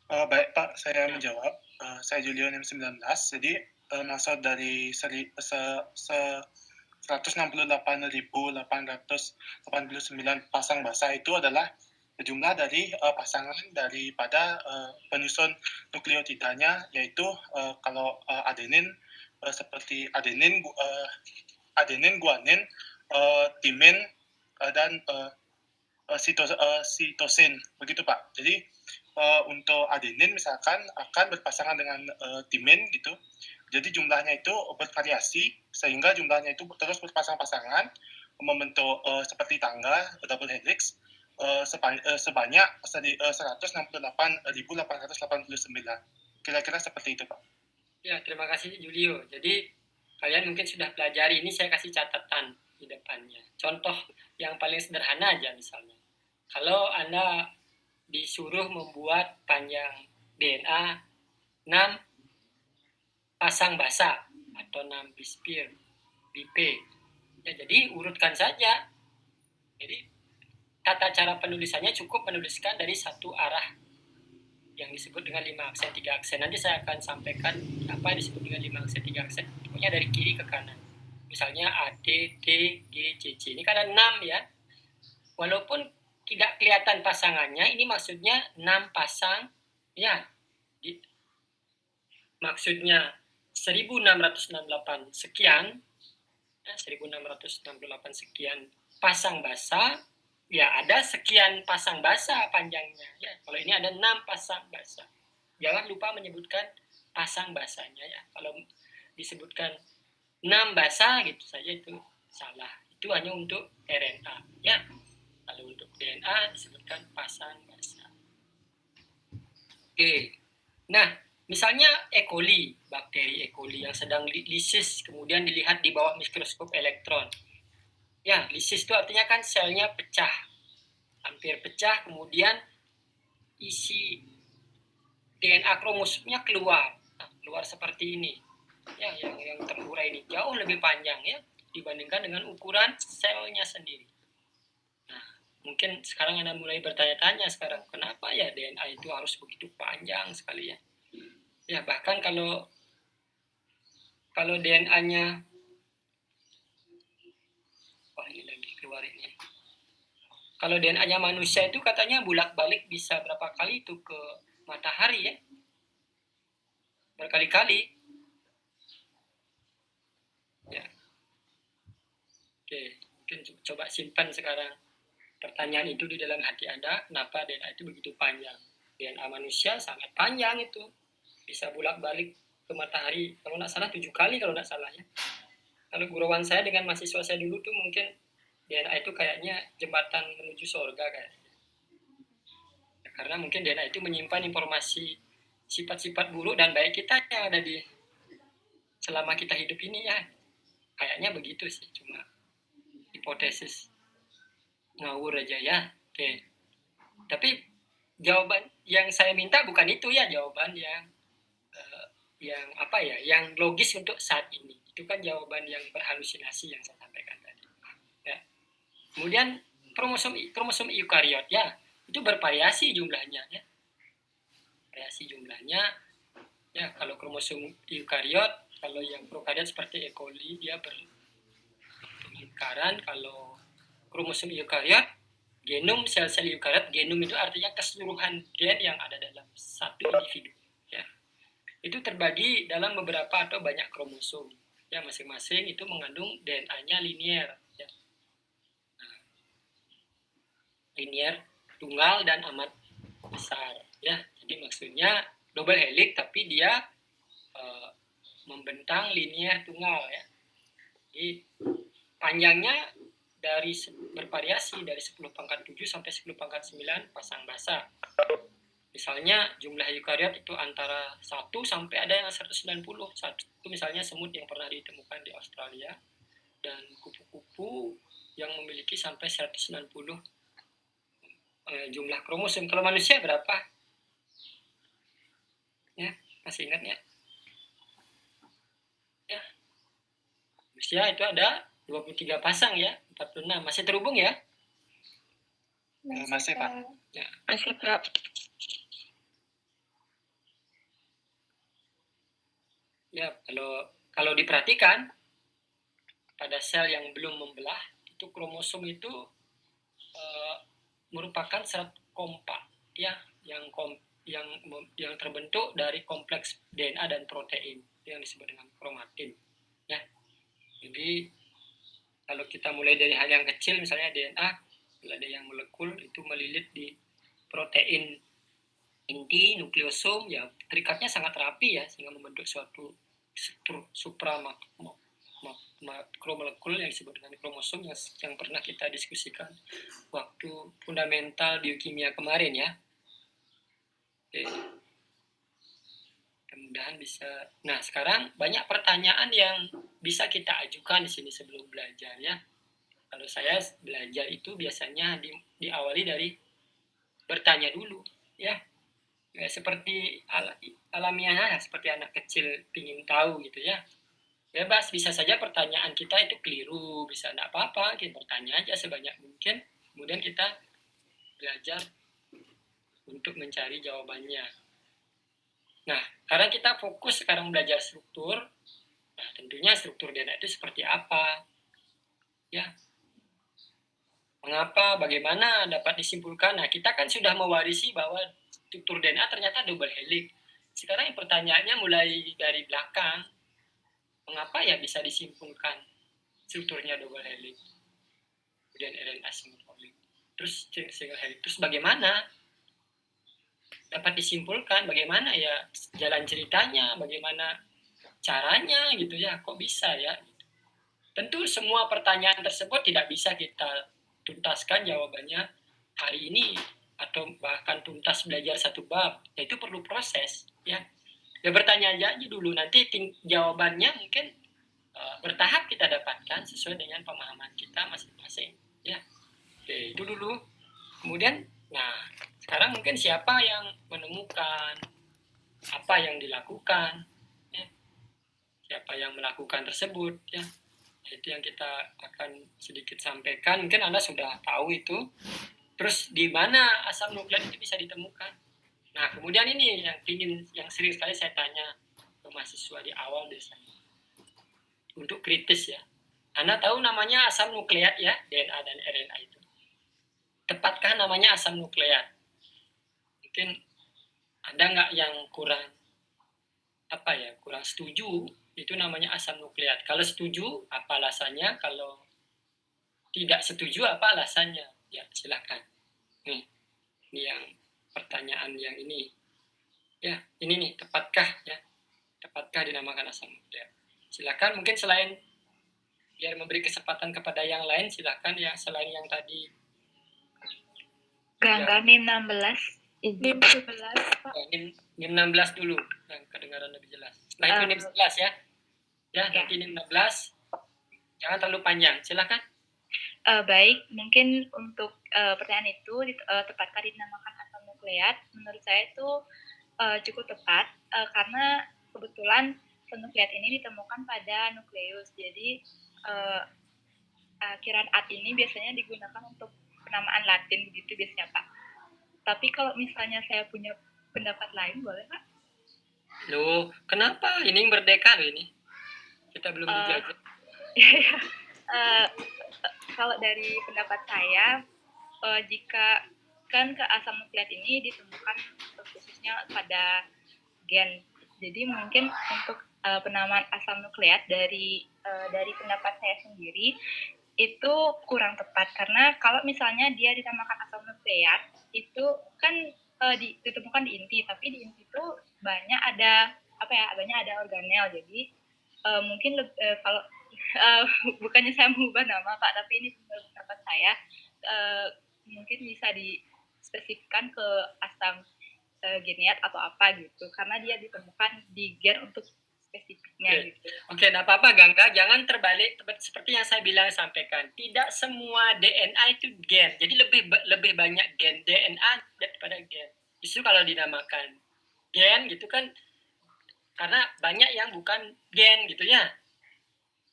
Baik Pak, saya menjawab. Saya Julian M19. Jadi maksud dari 168.889 pasang basa itu adalah jumlah dari pasangan daripada penyusun nukleotidanya, yaitu kalau adenin seperti adenin, guanin, timin, dan sitosin, begitu Pak. Jadi untuk adenin misalkan akan berpasangan dengan timin gitu. Jadi jumlahnya itu bervariasi sehingga jumlahnya itu terus berpasang-pasangan membentuk seperti tangga double helix sebanyak 168.889. Kira-kira seperti itu, Pak. Ya, terima kasih Julio. Jadi kalian mungkin sudah pelajari, ini saya kasih catatan di depannya. Contoh yang paling sederhana aja misalnya. Kalau Anda disuruh membuat panjang DNA 6 pasang basa atau 6 base pair BP. Ya, jadi urutkan saja. Jadi tata cara penulisannya cukup menuliskan dari satu arah yang disebut dengan 5 aksen 3 aksen. Nanti saya akan sampaikan apa yang disebut dengan 5 aksen 3 aksen. Pokoknya dari kiri ke kanan. Misalnya A, D, T, G, C, C. Ini kan ada 6 ya. Walaupun tidak kelihatan pasangannya, ini maksudnya 6 pasang ya. Maksudnya 1668 sekian, 1668 sekian pasang basa, ya ada sekian pasang basa panjangnya. Ya, kalau ini ada 6 pasang basa. Jangan lupa menyebutkan pasang basanya ya. Kalau disebutkan 6 basa gitu saja itu salah. Itu hanya untuk RNA ya. Kalau untuk DNA disebutkan pasang basa. Oke. Nah, misalnya E. coli, bakteri E. coli yang sedang lisis kemudian dilihat di bawah mikroskop elektron. Ya, lisis itu artinya kan selnya pecah. Hampir pecah, kemudian isi DNA kromosomnya keluar. Nah, keluar seperti ini. Ya, yang terurai ini jauh lebih panjang ya dibandingkan dengan ukuran selnya sendiri. Nah, mungkin sekarang Anda mulai bertanya-tanya sekarang, kenapa ya DNA itu harus begitu panjang sekali ya? Ya, bahkan kalau DNA-nya ini lagi keluar ini. Kalau DNA-nya manusia itu katanya bolak-balik bisa berapa kali itu ke matahari ya, berkali-kali. Ya, oke, mungkin coba simpan sekarang pertanyaan itu di dalam hati Anda, kenapa DNA itu begitu panjang? DNA manusia sangat panjang itu, bisa bolak-balik ke matahari, kalau nggak salah 7 kali kalau nggak salah ya. Kalau guruan saya dengan mahasiswa saya dulu tuh mungkin DNA itu kayaknya jembatan menuju surga kayaknya. Ya, karena mungkin DNA itu menyimpan informasi sifat-sifat buruk dan baik kita yang ada di selama kita hidup ini ya. Kayaknya begitu sih, cuma hipotesis ngawur aja ya. Oke. Tapi jawaban yang saya minta bukan itu ya, jawaban yang apa ya, yang logis untuk saat ini. Itu kan jawaban yang berhalusinasi yang saya sampaikan tadi. Ya. Kemudian kromosom eukariot ya, itu bervariasi jumlahnya ya. Variasi jumlahnya ya, kalau kromosom eukariot, kalau yang prokariot seperti E. coli dia berlingkaran. Kalau kromosom eukariot, genom sel-sel eukariot, genom itu artinya keseluruhan gen yang ada dalam satu individu ya. Itu terbagi dalam beberapa atau banyak kromosom ya, masing-masing itu mengandung DNA-nya linier ya. Nah, linier, tunggal dan amat besar ya. Jadi maksudnya double helix tapi dia membentang linier tunggal ya. Jadi panjangnya bervariasi dari 10 pangkat 7 sampai 10 pangkat 9 pasang basah. Misalnya jumlah eukariot itu antara 1 sampai ada yang 190. Itu misalnya semut yang pernah ditemukan di Australia, dan kupu-kupu yang memiliki sampai 190 jumlah kromosom. Kalau manusia berapa? Ya, masih ingat ya? Ya. Manusia itu ada 23 pasang ya, 46. Masih terhubung ya? Masih, Pak. Ya. Masih, Pak. Ya, kalau diperhatikan pada sel yang belum membelah, itu kromosom itu merupakan serat kompak ya, yang terbentuk dari kompleks DNA dan protein yang disebut dengan kromatin ya. Jadi kalau kita mulai dari hal yang kecil, misalnya DNA, ada yang molekul itu melilit di protein inti nukleosom ya, terikatnya sangat rapi ya, sehingga membentuk suatu makromolekul yang disebut dengan kromosom yang pernah kita diskusikan waktu fundamental biokimia kemarin ya. Oke. Mudah-mudahan bisa. Nah, sekarang banyak pertanyaan yang bisa kita ajukan di sini sebelum belajar ya. Kalau saya belajar itu biasanya diawali dari bertanya dulu ya. Ya, seperti alamiahnya, seperti anak kecil ingin tahu gitu ya. Bebas, bisa saja pertanyaan kita itu keliru, bisa enggak apa-apa, kita bertanya aja sebanyak mungkin, kemudian kita belajar untuk mencari jawabannya. Nah, karena kita fokus sekarang belajar struktur, nah tentunya struktur DNA itu seperti apa, ya. Mengapa, bagaimana dapat disimpulkan? Nah, kita kan sudah mewarisi bahwa struktur DNA ternyata double helix. Sekarang pertanyaannya mulai dari belakang. Mengapa ya bisa disimpulkan strukturnya double helix? Kemudian RNA single helix. Terus single helix. Terus bagaimana dapat disimpulkan? Bagaimana ya jalan ceritanya? Bagaimana caranya gitu ya? Kok bisa ya? Tentu semua pertanyaan tersebut tidak bisa kita tuntaskan jawabannya hari ini atau bahkan tuntas belajar satu bab. Ya, itu perlu proses ya. Ya bertanya aja dulu, nanti jawabannya mungkin bertahap kita dapatkan sesuai dengan pemahaman kita masing-masing ya. Oke, itu dulu. Kemudian nah, sekarang mungkin siapa yang menemukan, apa yang dilakukan ya. Siapa yang melakukan tersebut ya. Itu yang kita akan sedikit sampaikan. Mungkin Anda sudah tahu itu. Terus di mana asam nukleat itu bisa ditemukan? Nah, kemudian ini yang sering sekali saya tanya ke mahasiswa di awal biasanya. Untuk kritis ya. Anda tahu namanya asam nukleat ya, DNA dan RNA itu. tepatkah namanya asam nukleat? Mungkin ada nggak yang kurang setuju, itu namanya asam nukleat. Kalau setuju, apa alasannya? Kalau tidak setuju, apa alasannya? Ya, silakan. Nih, ini yang pertanyaan yang ini. Ya, ini nih, tepatkah ya? Tepatkah dinamakan asam nukleat? Silakan, mungkin selain biar memberi kesempatan kepada yang lain, silakan ya, selain yang tadi. Gangga NIM 16. NIM 11, Pak. NIM 16 dulu, yang kedengaran lebih jelas. Setelah itu NIM 11 ya. Ya, nanti NIM 16. Jangan terlalu panjang, silakan. Baik, mungkin untuk pertanyaan itu tepatkah dinamakan asam nukleat? Menurut saya itu cukup tepat karena kebetulan asam nukleat ini ditemukan pada nukleus. Jadi akhiran at ini biasanya digunakan untuk penamaan Latin begitu biasanya, Pak. Tapi kalau misalnya saya punya pendapat lain, boleh, Pak? Loh, kenapa? Ini merdeka loh ini. Kita belum dijajah. Kalau dari pendapat saya, jika kan ke asam nukleat ini ditemukan khususnya pada gen. Jadi mungkin untuk penamaan asam nukleat dari pendapat saya sendiri itu kurang tepat karena kalau misalnya dia dinamakan asam nukleat itu kan ditemukan di inti, tapi di inti itu banyak ada organel. Jadi mungkin kalau bukannya saya mengubah nama Pak, tapi ini pendapat saya mungkin bisa dispesifikkan ke asam geniat atau apa gitu karena dia ditemukan di gen untuk spesifiknya gitu. Oke, enggak apa-apa Gangga, jangan terbalik seperti yang saya bilang sampaikan. Tidak semua DNA itu gen. Jadi lebih banyak gen DNA daripada gen. Justru kalau dinamakan gen gitu kan karena banyak yang bukan gen gitu ya.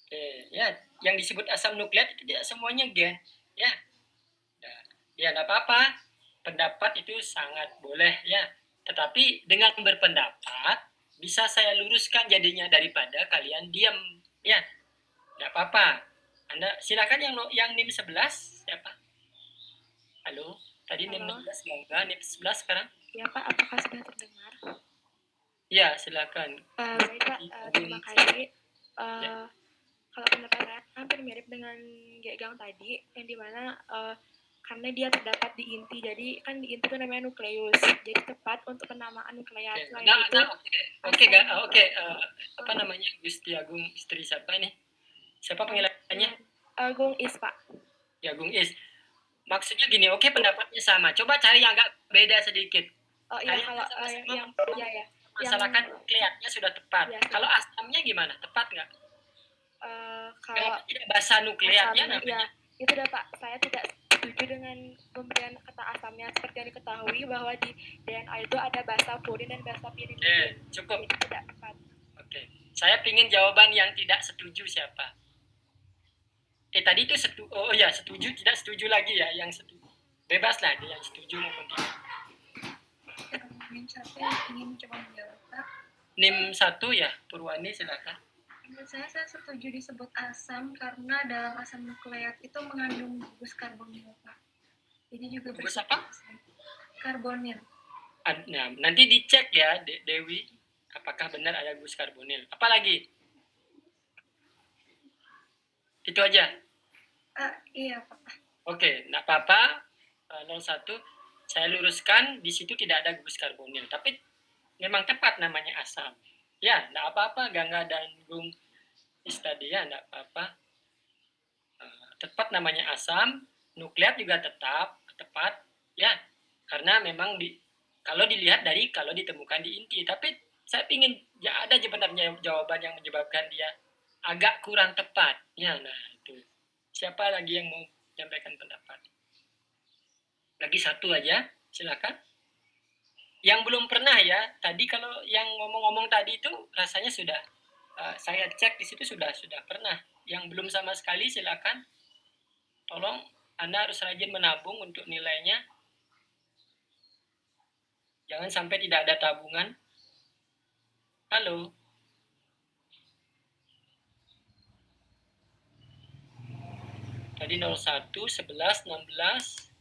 Oke, ya, yang disebut asam nukleat itu tidak semuanya gen, ya. Nah, ya enggak apa-apa. Pendapat itu sangat boleh ya. Tetapi dengan berpendapat bisa saya luruskan jadinya daripada kalian diam ya. Enggak apa-apa. Anda silakan yang NIM 11 siapa? Halo, tadi NIM 16 enggak, NIM 11 sekarang? Ya, Pak, apakah sudah terdengar? Ya, silakan. Baik, Pak, terima kasih. Kalau pendapat saya hampir mirip dengan Gegang tadi, yang dimana karena dia terdapat di inti, jadi kan di inti itu namanya nukleus, jadi tepat untuk penamaan nukleat. Apa namanya Gusti Agung istri siapa ini? Siapa panggilannya? Gung Is, Pak. Ya, Gung Is. Maksudnya gini, oke, pendapatnya sama. Coba cari yang agak beda sedikit. Oh iya, kalau yang masalahkan nukleatnya sudah tepat. Ya, kalau asamnya gimana? Tepat nggak? Kalau tidak bahasa nukleatnya namanya. Ya, itu dah Pak. Saya tidak setuju dengan pemberian kata asamnya. Seperti yang diketahui bahwa di DNA itu ada basa furin dan basa pirimidin. Cukup. Itu tidak tepat. Oke. Saya ingin jawaban yang tidak setuju siapa? Tadi itu setuju, tidak setuju lagi ya, yang setuju. Bebas lah dia yang setuju maupun tidak. NIM 1 ingin mencoba menjawab, Pak. NIM 1 ya, Purwani silakan. Menurut saya setuju disebut asam karena dalam asam nukleat itu mengandung gugus karbonil, Pak. Jadi juga gugus apa? Karbonil. Nah, nanti dicek ya, Dewi, apakah benar ada gugus karbonil. Apalagi? Itu aja. Iya, Pak. Oke, enggak apa-apa. 01 saya luruskan, di situ tidak ada gugus karbonil, tapi memang tepat namanya asam. Ya, enggak apa-apa, Gangga dan Gung Is tadi ya, enggak apa-apa. Tepat namanya asam, nukleat juga tetap tepat, ya. Karena memang kalau dilihat dari kalau ditemukan di inti, tapi saya ingin ya ada sebenarnya jawaban yang menyebabkan dia agak kurang tepat. Ya, nah itu. Siapa lagi yang mau menyampaikan pendapat? Lagi satu aja, silakan. Yang belum pernah ya, tadi kalau yang ngomong-ngomong tadi itu rasanya sudah saya cek di situ sudah pernah. Yang belum sama sekali silakan. Tolong Anda harus rajin menabung untuk nilainya. Jangan sampai tidak ada tabungan. Halo. Tadi 01, 11, 16.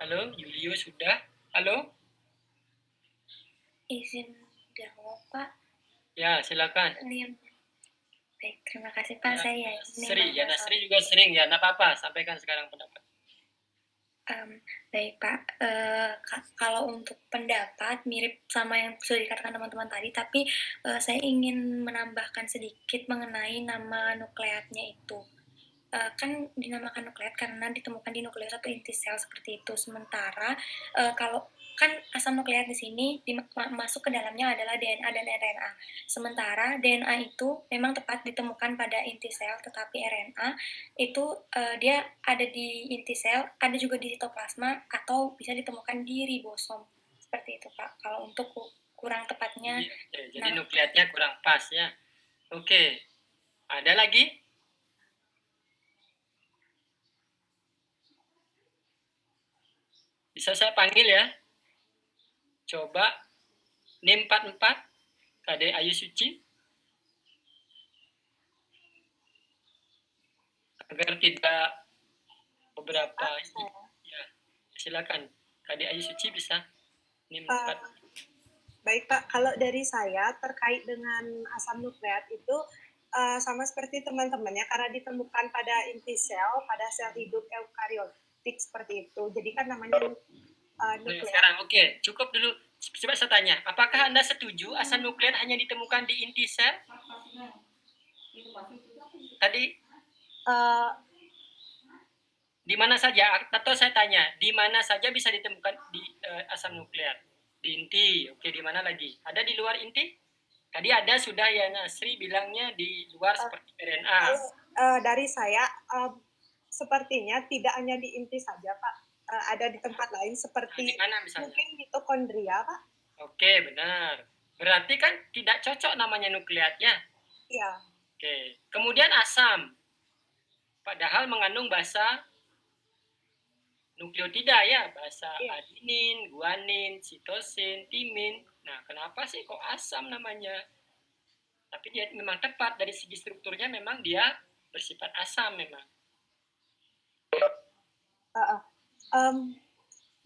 Halo, Julio sudah? Halo? Izin jawab, Pak. Ya, silakan. Baik, terima kasih Pak. Saya Sri, ya Nasri juga sering ya, nggak apa-apa, sampaikan sekarang pendapat. Baik Pak, kalau untuk pendapat mirip sama yang sudah dikatakan teman-teman tadi, tapi saya ingin menambahkan sedikit mengenai nama nukleatnya itu. Kan dinamakan nukleat karena ditemukan di nukleus atau inti sel seperti itu. Sementara kalau kan asam nukleat di sini masuk ke dalamnya adalah DNA dan RNA. Sementara DNA itu memang tepat ditemukan pada inti sel, tetapi RNA itu dia ada di inti sel, ada juga di sitoplasma atau bisa ditemukan di ribosom. Seperti itu Pak. Kalau untuk kurang tepatnya. Jadi nukleatnya kurang pas ya. Oke. Ada lagi? Bisa saya panggil ya? Coba NIM 44 KD Ayu Suci. Agar tidak beberapa ya, silakan. KD Ayu Suci bisa NIM 4. Baik Pak, kalau dari saya terkait dengan asam nukleat itu sama seperti teman-temannya karena ditemukan pada inti sel, pada sel hidup eukariotik seperti itu. Jadi kan namanya nukleat. Sekarang oke, cukup dulu. Coba saya tanya, apakah Anda setuju asam nukleat hanya ditemukan di inti sel? Tadi di mana saja? Atau saya tanya, di mana saja bisa ditemukan di asam nukleat? Di inti, oke, di mana lagi? Ada di luar inti? Tadi ada sudah ya Nasri bilangnya di luar seperti RNA. Dari saya, sepertinya tidak hanya di inti saja Pak, ada di tempat lain seperti mungkin mitokondria Pak. Oke, benar. Berarti kan tidak cocok namanya nukleatnya. Iya. Oke. Kemudian asam. Padahal mengandung basa nukleotida ya, basa adenin, guanin, sitosin, timin. Nah, kenapa sih kok asam namanya? Tapi dia memang tepat dari segi strukturnya, memang dia bersifat asam memang.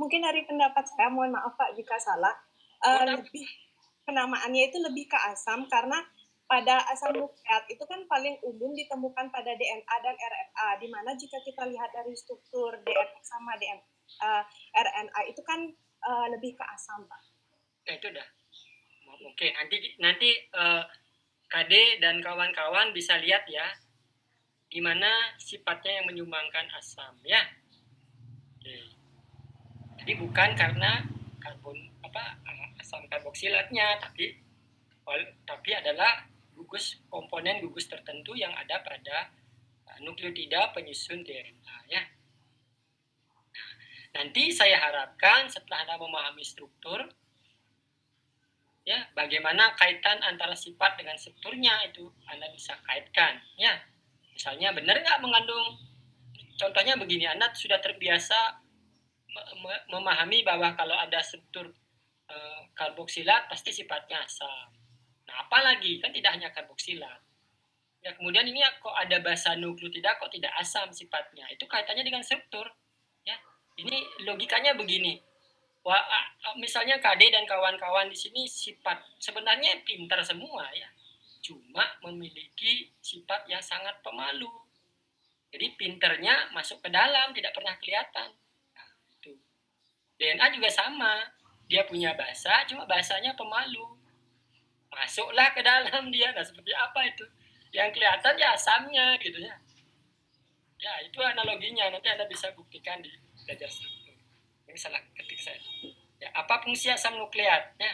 Mungkin dari pendapat saya, mohon maaf Pak jika salah, lebih penamaannya itu lebih ke asam karena pada asam nukleat itu kan paling umum ditemukan pada DNA dan RNA, di mana jika kita lihat dari struktur DNA sama RNA itu kan lebih ke asam Pak. Ya itu dah. Oke, nanti KD dan kawan-kawan bisa lihat ya, gimana sifatnya yang menyumbangkan asam ya. Oke. Jadi bukan karena asam karboksilatnya, tapi adalah komponen gugus tertentu yang ada pada nukleotida penyusun DNA ya. Nanti saya harapkan setelah Anda memahami struktur ya, bagaimana kaitan antara sifat dengan strukturnya itu Anda bisa kaitkan ya. Misalnya benar nggak mengandung, contohnya begini, Anda sudah terbiasa memahami bahwa kalau ada struktur karboksilat pasti sifatnya asam. Nah, apalagi kan tidak hanya karboksilat. Ya, kemudian ini kok ada basa nukleotida kok tidak asam sifatnya. Itu kaitannya dengan struktur. Ya. Ini logikanya begini. Misalnya KD dan kawan-kawan di sini sifat sebenarnya pintar semua ya. Cuma memiliki sifat yang sangat pemalu. Jadi pinternya masuk ke dalam, tidak pernah kelihatan. DNA juga sama, dia punya bahasa, cuma bahasanya pemalu. Masuklah ke dalam dia, nah seperti apa itu? Yang kelihatan ya asamnya gitu ya. Ya itu analoginya, nanti Anda bisa buktikan di belajar struktur. Ini salah ketik saya. Ya, apa fungsi asam nukleat? Ya.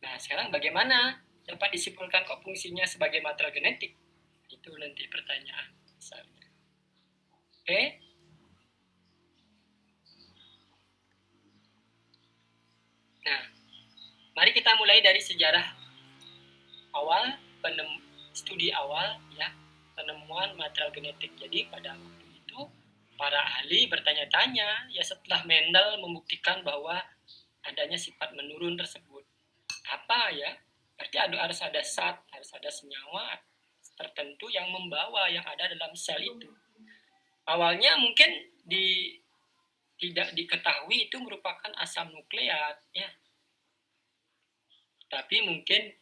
Nah sekarang bagaimana dapat disimpulkan kok fungsinya sebagai material genetik? Itu nanti pertanyaan misalnya. Oke? Nah, mari kita mulai dari sejarah awal, studi awal ya, penemuan material genetik. Jadi pada waktu itu para ahli bertanya-tanya ya setelah Mendel membuktikan bahwa adanya sifat menurun tersebut. Apa ya? Berarti harus ada zat, harus ada senyawa tertentu yang membawa yang ada dalam sel itu. Awalnya mungkin tidak diketahui itu merupakan asam nukleat, ya. Tapi mungkin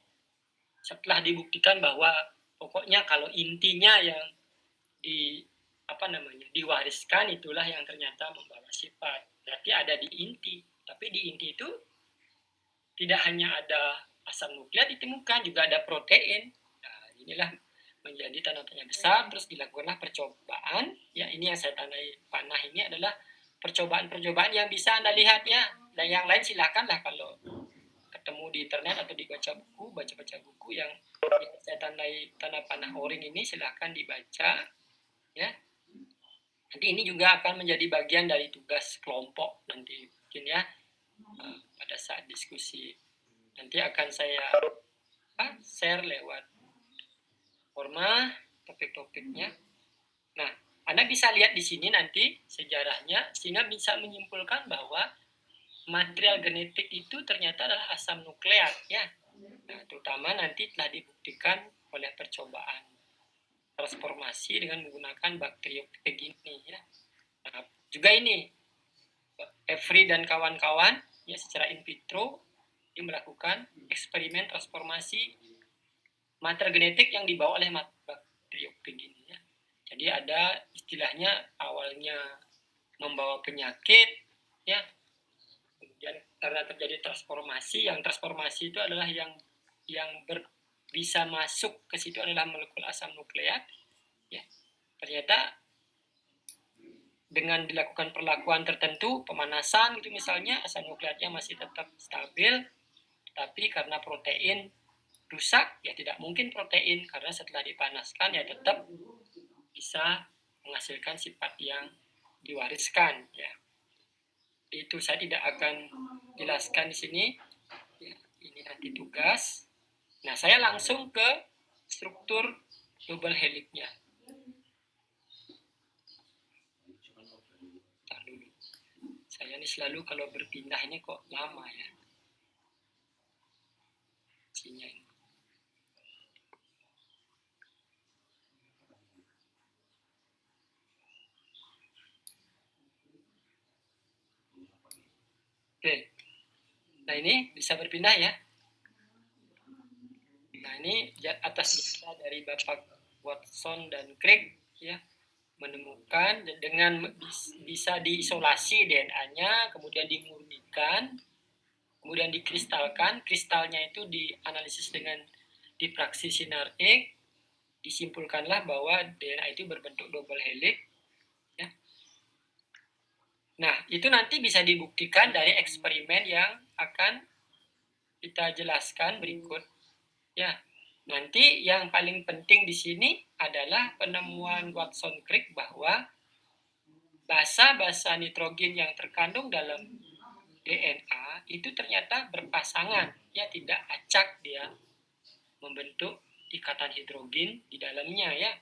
setelah dibuktikan bahwa pokoknya kalau intinya yang diwariskan itulah yang ternyata membawa sifat. Berarti ada di inti. Tapi di inti itu tidak hanya ada asam nukleat ditemukan, juga ada protein. Nah, inilah menjadi tanda tanya besar. Terus dilakukanlah percobaan. Ya, ini yang saya tandai panah ini adalah percobaan-percobaan yang bisa Anda lihat, ya. Dan yang lain silakanlah kalau ketemu di internet atau baca-baca buku yang saya tandai tanda panah O-ring ini, silakan dibaca, ya. Nanti ini juga akan menjadi bagian dari tugas kelompok nanti mungkin, ya, pada saat diskusi. Nanti akan saya share lewat forma topik-topiknya. Nah, Anda bisa lihat di sini nanti sejarahnya, sehingga bisa menyimpulkan bahwa material genetik itu ternyata adalah asam nukleat, ya. Nah, terutama nanti telah dibuktikan oleh percobaan transformasi dengan menggunakan bakteriofag ini, ya. Nah, juga ini Every dan kawan-kawan, ya, secara in vitro dia melakukan eksperimen transformasi material genetik yang dibawa oleh bakteriofag ini, ya. Jadi ada istilahnya awalnya membawa penyakit, ya. Kemudian karena terjadi transformasi, yang transformasi itu adalah yang bisa masuk ke situ adalah molekul asam nukleat, ya. Ternyata dengan dilakukan perlakuan tertentu, pemanasan gitu misalnya, asam nukleatnya masih tetap stabil, tapi karena protein rusak, ya tidak mungkin protein, karena setelah dipanaskan ya tetap bisa menghasilkan sifat yang diwariskan, ya. Itu saya tidak akan jelaskan di sini, ya, ini nanti tugas. Nah, saya langsung ke struktur double helix-nya. Saya ini selalu kalau berpindah ini kok lama, ya. Isinya ini. Oke. Nah, ini bisa berpindah, ya. Nah, ini atas dasar dari Bapak Watson dan Crick, ya, menemukan dengan bisa diisolasi DNA-nya, kemudian dimurnikan, kemudian dikristalkan. Kristalnya itu dianalisis dengan difraksi sinar X, disimpulkanlah bahwa DNA itu berbentuk double helix, ya. Nah, itu nanti bisa dibuktikan dari eksperimen yang akan kita jelaskan berikut, ya. Nanti yang paling penting di sini adalah penemuan Watson-Crick bahwa basa-basa nitrogen yang terkandung dalam DNA itu ternyata berpasangan, ya, tidak acak dia membentuk ikatan hidrogen di dalamnya, ya.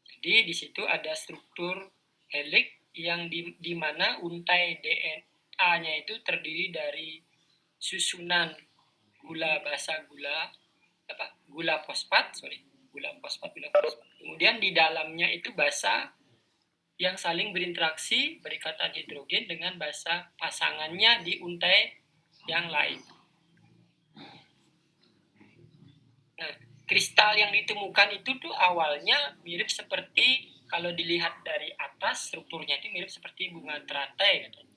Jadi di situ ada struktur helix yang di mana untai DNA-nya itu terdiri dari susunan gula fosfat. Kemudian di dalamnya itu basa yang saling berinteraksi berikatan hidrogen dengan basa pasangannya di untai yang lain. Nah, kristal yang ditemukan itu tuh awalnya mirip seperti, kalau dilihat dari atas strukturnya itu mirip seperti bunga teratai, katanya.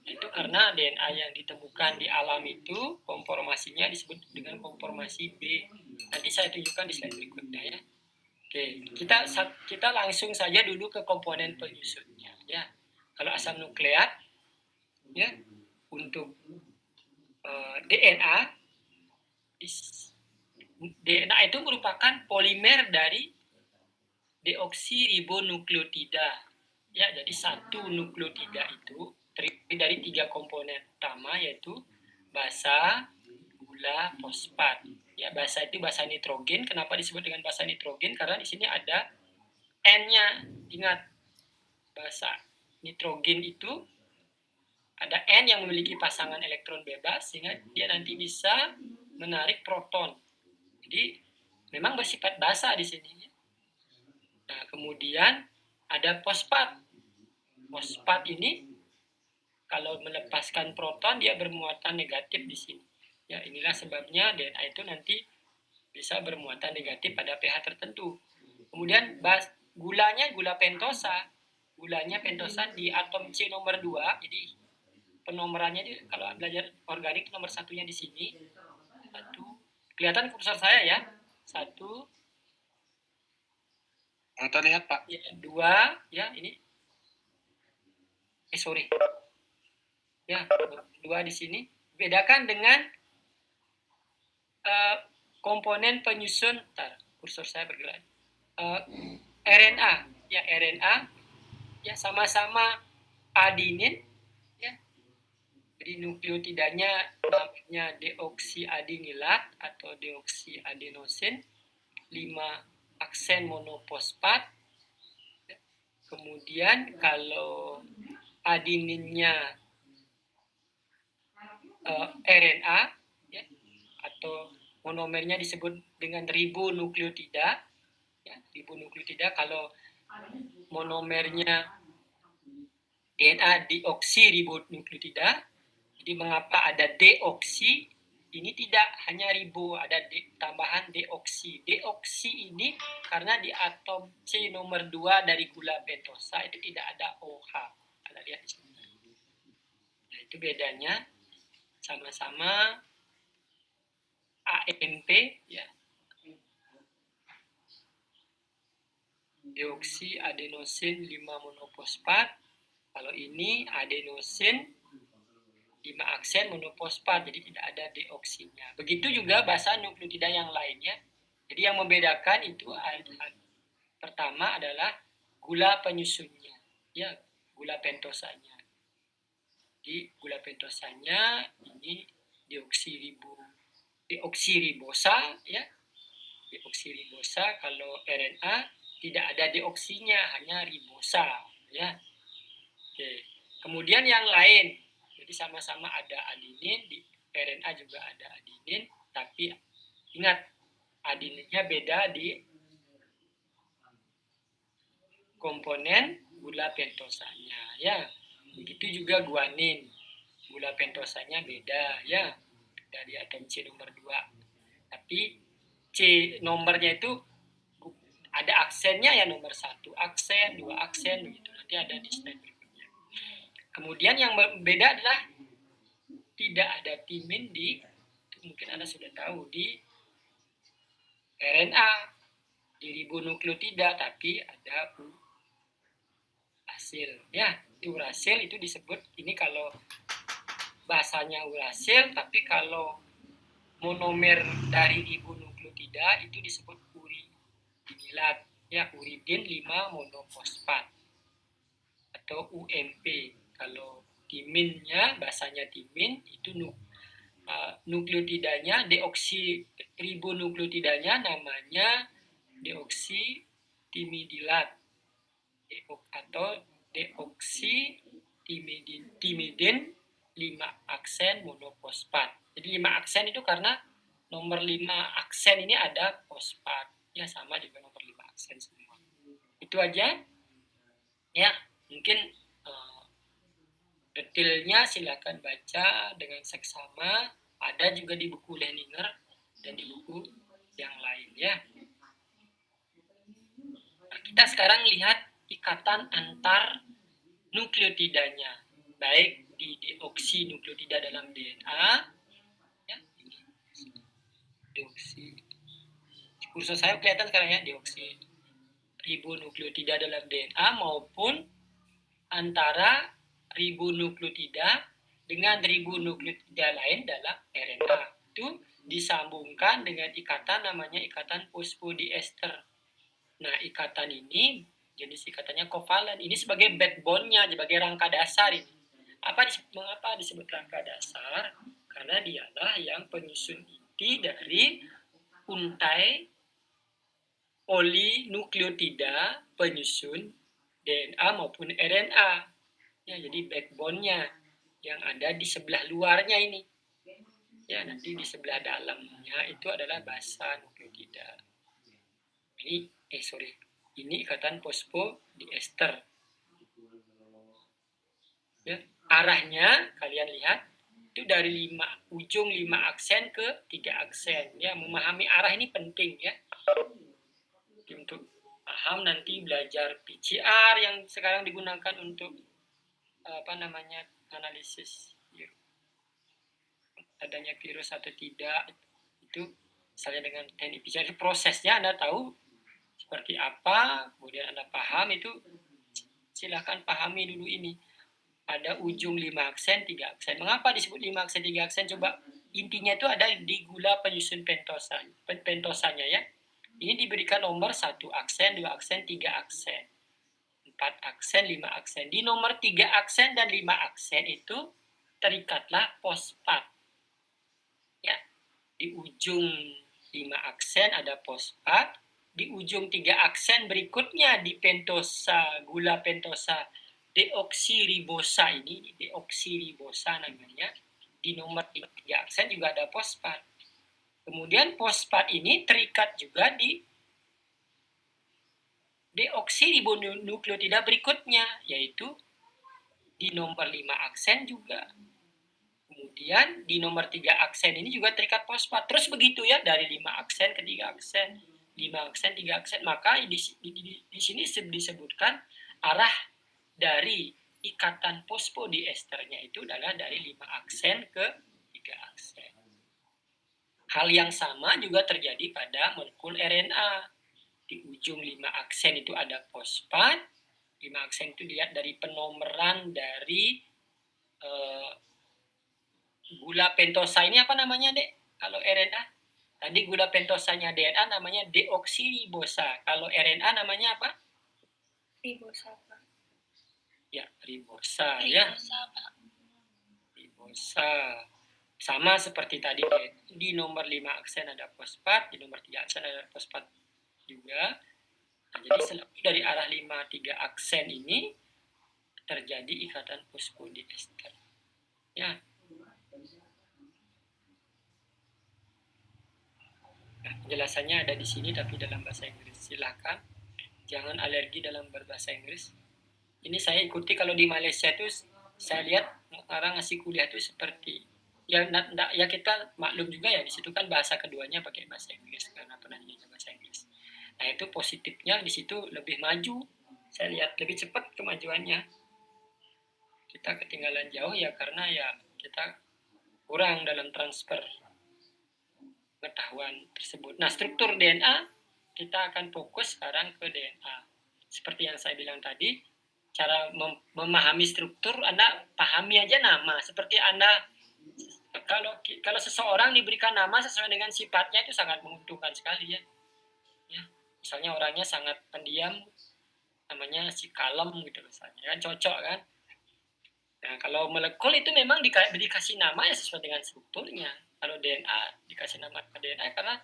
Itu karena DNA yang ditemukan di alam itu konformasinya disebut dengan konformasi B. Nanti saya tunjukkan di slide berikutnya, ya. Oke, kita langsung saja dulu ke komponen penyusunnya, ya. Kalau asam nukleat, ya, untuk DNA itu merupakan polimer dari deoksiribonukleotida, ya. Jadi satu nukleotida itu terdiri dari 3 komponen utama, yaitu basa, gula, fosfat. Ya, basa itu basa nitrogen. Kenapa disebut dengan basa nitrogen? Karena di sini ada N-nya. Ingat, basa nitrogen itu ada N yang memiliki pasangan elektron bebas, sehingga dia nanti bisa menarik proton. Jadi memang bersifat basa di sini. Nah, kemudian ada fosfat. Fosfat ini kalau melepaskan proton dia bermuatan negatif di sini. Ya, inilah sebabnya DNA itu nanti bisa bermuatan negatif pada pH tertentu. Kemudian gulanya gula pentosa. Gulanya pentosa di atom C nomor 2. Jadi penomorannya itu kalau belajar organik nomor satunya di sini. 1. Kelihatan kursor saya ya. 1. Terlihat, Pak. Ya, 2. Ya, ini. Sorry. Ya, 2 di sini. Bedakan dengan komponen penyusun. Kursor saya bergerak. RNA. Ya, RNA. Ya, sama-sama adinin. Ya. Jadi nukleotidanya namanya deoksiadinilat atau deoksiadenosin. 5 aksen monofosfat. Ya. Kemudian kalau adininnya RNA, ya, atau monomernya disebut dengan ribonukleotida. Ya, ribonukleotida. Kalau monomernya DNA deoksiribonukleotida. Jadi mengapa ada deoksi? Ini tidak hanya ribo, ada tambahan deoksi. Deoksi ini karena di atom C nomor 2 dari gula pentosa itu tidak ada OH. Anda lihat di sini. Nah, itu bedanya. Sama-sama AMP, ya. Deoksiadenosin 5 monofosfat. Kalau ini adenosin 5 aksen monofosfat, jadi tidak ada deoksinya. Begitu juga bahasa nukleotida yang lainnya. Jadi yang membedakan itu pertama adalah gula penyusunnya, ya, gula pentosanya. Jadi gula pentosanya ini deoksiribosa, ya, deoksiribosa. Kalau RNA tidak ada deoksinya, hanya ribosa, ya. Oke. Kemudian yang lain. Jadi sama-sama ada adinin, di RNA juga ada adinin, tapi ingat adininnya beda di komponen gula pentosanya, ya. Begitu juga guanin, gula pentosanya beda, ya, dari atom C nomor 2. Tapi C nomornya itu ada aksennya, ya, nomor 1 aksen, 2 aksen, begitu. Nanti ada di slide berikutnya. Kemudian yang berbeda adalah tidak ada timin di, mungkin Anda sudah tahu, di RNA, di ribonukleotida, tapi ada urasil. Ya, urasil itu disebut, ini kalau bahasanya urasil, tapi kalau monomer dari ribonukleotida itu disebut uridinilat, ya, uridin 5 monofosfat atau UMP. Kalau timinnya, bahasanya timin itu nukleotidanya, deoksiribonukleotidanya namanya deoksitimidilat atau deoksitimidin 5 aksen monofosfat. Jadi 5 aksen itu karena nomor 5 aksen ini ada fosfat. Ya, sama juga nomor 5 aksen semua. Itu aja. Ya, mungkin detailnya silakan baca dengan seksama. Ada juga di buku Leninger dan di buku yang lain, ya. Nah, kita sekarang lihat ikatan antar nukleotidanya, baik di deoksinukleotida dalam DNA, ya, ini deoksi. Kursor saya kelihatan sekarang, ya, deoksiribonukleotida dalam DNA maupun antara ribonukleotida dengan ribonukleotida lain dalam RNA. Itu disambungkan dengan ikatan namanya ikatan fosfodiester. Nah, ikatan ini jenis ikatannya kovalen. Ini sebagai backbone-nya, sebagai rangka dasar ini. Mengapa disebut rangka dasar? Karena dialah yang penyusun inti dari untai polinukleotida penyusun DNA maupun RNA. Ya, jadi backbone-nya yang ada di sebelah luarnya ini. Ya, nanti di sebelah dalamnya itu adalah basa nukleotida. Ini ikatan fosfodiester. Ya, arahnya kalian lihat itu dari ujung 5 aksen ke 3 aksen. Ya, memahami arah ini penting ya. Untuk paham nanti belajar PCR yang sekarang digunakan untuk analisis adanya virus atau tidak, itu misalnya dengan teknik PCR prosesnya Anda tahu seperti apa, kemudian Anda paham itu, silahkan pahami dulu ini. Ada ujung 5 aksen, 3 aksen. Mengapa disebut 5 aksen, 3 aksen? Coba intinya itu ada di gula penyusun pentosanya ya. Ini diberikan nomor 1 aksen, 2 aksen, 3 aksen. 4 aksen, 5 aksen. Di nomor 3 aksen dan 5 aksen itu terikatlah fosfat. Ya, di ujung 5 aksen ada fosfat, di ujung 3 aksen berikutnya di pentosa, gula pentosa deoksiribosa ini, deoksiribosa namanya, di nomor 3 aksen juga ada fosfat. Kemudian fosfat ini terikat juga di deoksiribonukleotida berikutnya, yaitu di nomor 5 aksen juga. Kemudian di nomor 3 aksen ini juga terikat fosfat. Terus begitu ya, dari 5 aksen ke 3 aksen, 5 aksen, 3 aksen. Maka di sini disebutkan arah dari ikatan fosfodiesternya itu adalah dari 5 aksen ke 3 aksen. Hal yang sama juga terjadi pada molekul RNA. Di ujung 5 aksen itu ada fosfat. 5 aksen itu dilihat dari penomeran dari gula pentosa ini apa namanya, Dek? Kalau RNA? Tadi gula pentosanya DNA namanya deoksiribosa. Kalau RNA namanya apa? Ribosa. Ya, ribosa ya. Ribosa. Sama seperti tadi, di nomor 5 aksen ada fosfat, di nomor 3 aksen ada fosfat juga. Nah, jadi selebih dari arah 5, 3 aksen ini terjadi ikatan fosfodiester. Ya. Nah, penjelasannya ada di sini tapi dalam bahasa Inggris. Silakan. Jangan alergi dalam berbahasa Inggris. Ini saya ikuti kalau di Malaysia itu saya lihat orang ngasih kuliah itu seperti ya kita maklum juga ya, di situ kan bahasa keduanya pakai bahasa Inggris karena penanyanya bahasa Inggris. Nah, itu positifnya di situ lebih maju. Saya lihat lebih cepat kemajuannya. Kita ketinggalan jauh ya karena ya kita kurang dalam transfer pengetahuan tersebut. Nah, struktur DNA kita akan fokus sekarang ke DNA. Seperti yang saya bilang tadi, cara memahami struktur, Anda pahami aja nama. Seperti Anda kalau seseorang diberikan nama sesuai dengan sifatnya itu sangat menguntungkan sekali ya. Misalnya orangnya sangat pendiam, namanya si kalem gitu misalnya, kan cocok kan. Nah, kalau molekul itu memang dikasih nama ya sesuai dengan strukturnya. Kalau DNA dikasih nama DNA karena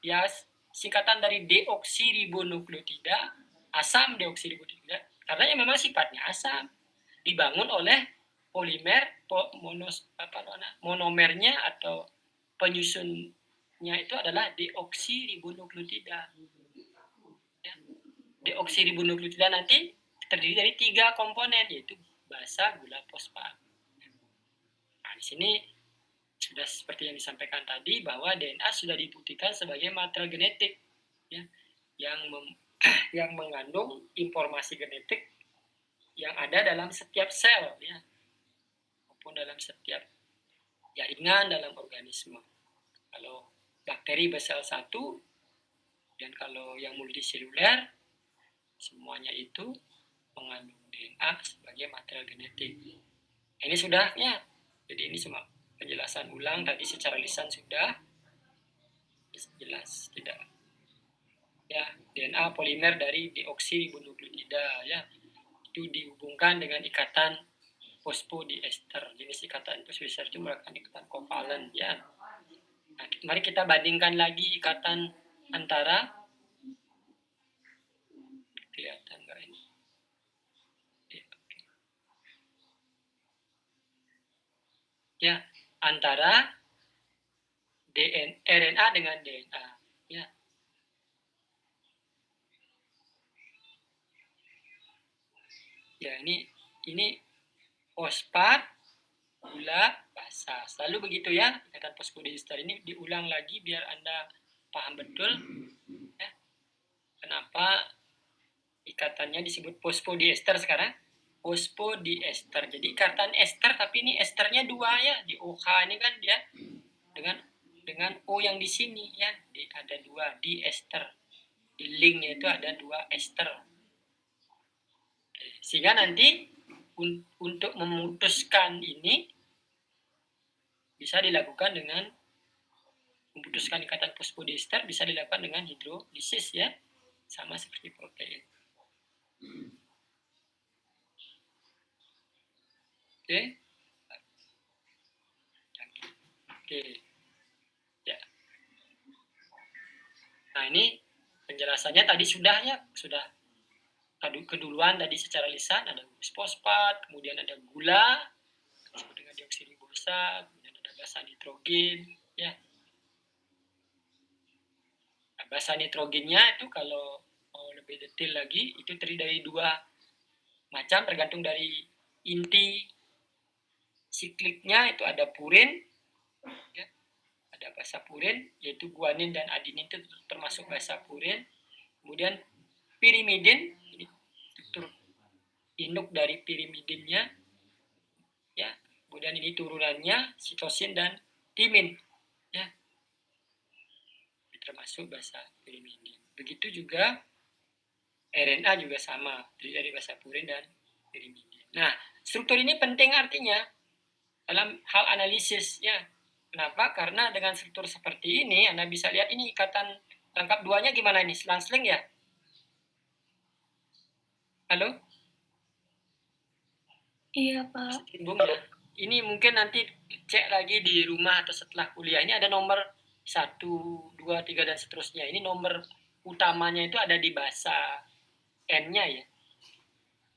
ya singkatan dari deoksiribonukleotida, asam deoksiribonukleotida, karena ya memang sifatnya asam, dibangun oleh polimer monomernya atau penyusunnya itu adalah deoksiribonukleotida. Ya. Deoksiribonukleotida nanti terdiri dari 3 komponen, yaitu basa, gula, fosfat. Nah, di sini sudah seperti yang disampaikan tadi bahwa DNA sudah dibuktikan sebagai material genetik ya, yang mengandung informasi genetik yang ada dalam setiap sel ya, maupun dalam setiap jaringan dalam organisme. Kalau bakteri bersel 1 dan kalau yang multiseluler semuanya itu mengandung DNA sebagai material genetik. Ini sudah ya. Jadi ini cuma penjelasan ulang, tadi secara lisan sudah jelas tidak ya. DNA polimer dari deoksiribonukleotida ya, itu dihubungkan dengan ikatan fosfodiester. Jenis ikatan fosfodiester itu merupakan ikatan kovalen ya. Nah, mari kita bandingkan lagi ikatan antara, kelihatan nggak ini? Ya, antara RNA dengan DNA ya. Ya, ini fosfat, gula, basa. Selalu begitu ya, ikatan fosfodiester ini diulang lagi biar Anda paham betul ya, kenapa ikatannya disebut fosfodiester sekarang. Fosfodiester. Jadi ikatan ester, tapi ini esternya 2 ya. Di OH ini kan dia dengan O yang di sini ya, ada 2 di ester. Di linknya itu ada 2 ester. Sehingga nanti untuk memutuskan ini bisa dilakukan dengan memutuskan ikatan fosfodiester bisa dilakukan dengan hidrolisis ya, sama seperti protein. Oke. Oke. Ya. Nah, ini penjelasannya tadi sudah ya, sudah keduluan tadi secara lisan ada fosfat, kemudian ada gula disebut dengan dioksiribosa, kemudian ada basa nitrogen ya. Nah, basa nitrogennya itu kalau mau lebih detail lagi itu terdiri dari 2 macam tergantung dari inti sikliknya. Itu ada purin ya, ada basa purin yaitu guanin dan adenin itu termasuk basa purin. Kemudian pirimidin, ini struktur induk dari pirimidinnya ya. Kemudian ini turunannya sitosin dan timin ya, termasuk basa pirimidin. Begitu juga RNA juga sama, dari basa purin dan pirimidin. Nah, struktur ini penting artinya dalam hal analisis ya. Kenapa? Karena dengan struktur seperti ini Anda bisa lihat ini ikatan rangkap 2-nya gimana ini, selang-seling ya. Halo? Iya, Pak. Singgung ya. Ini mungkin nanti cek lagi di rumah atau setelah kuliah. Ini ada nomor 1, 2, 3 dan seterusnya. Ini nomor utamanya itu ada di basa N-nya ya.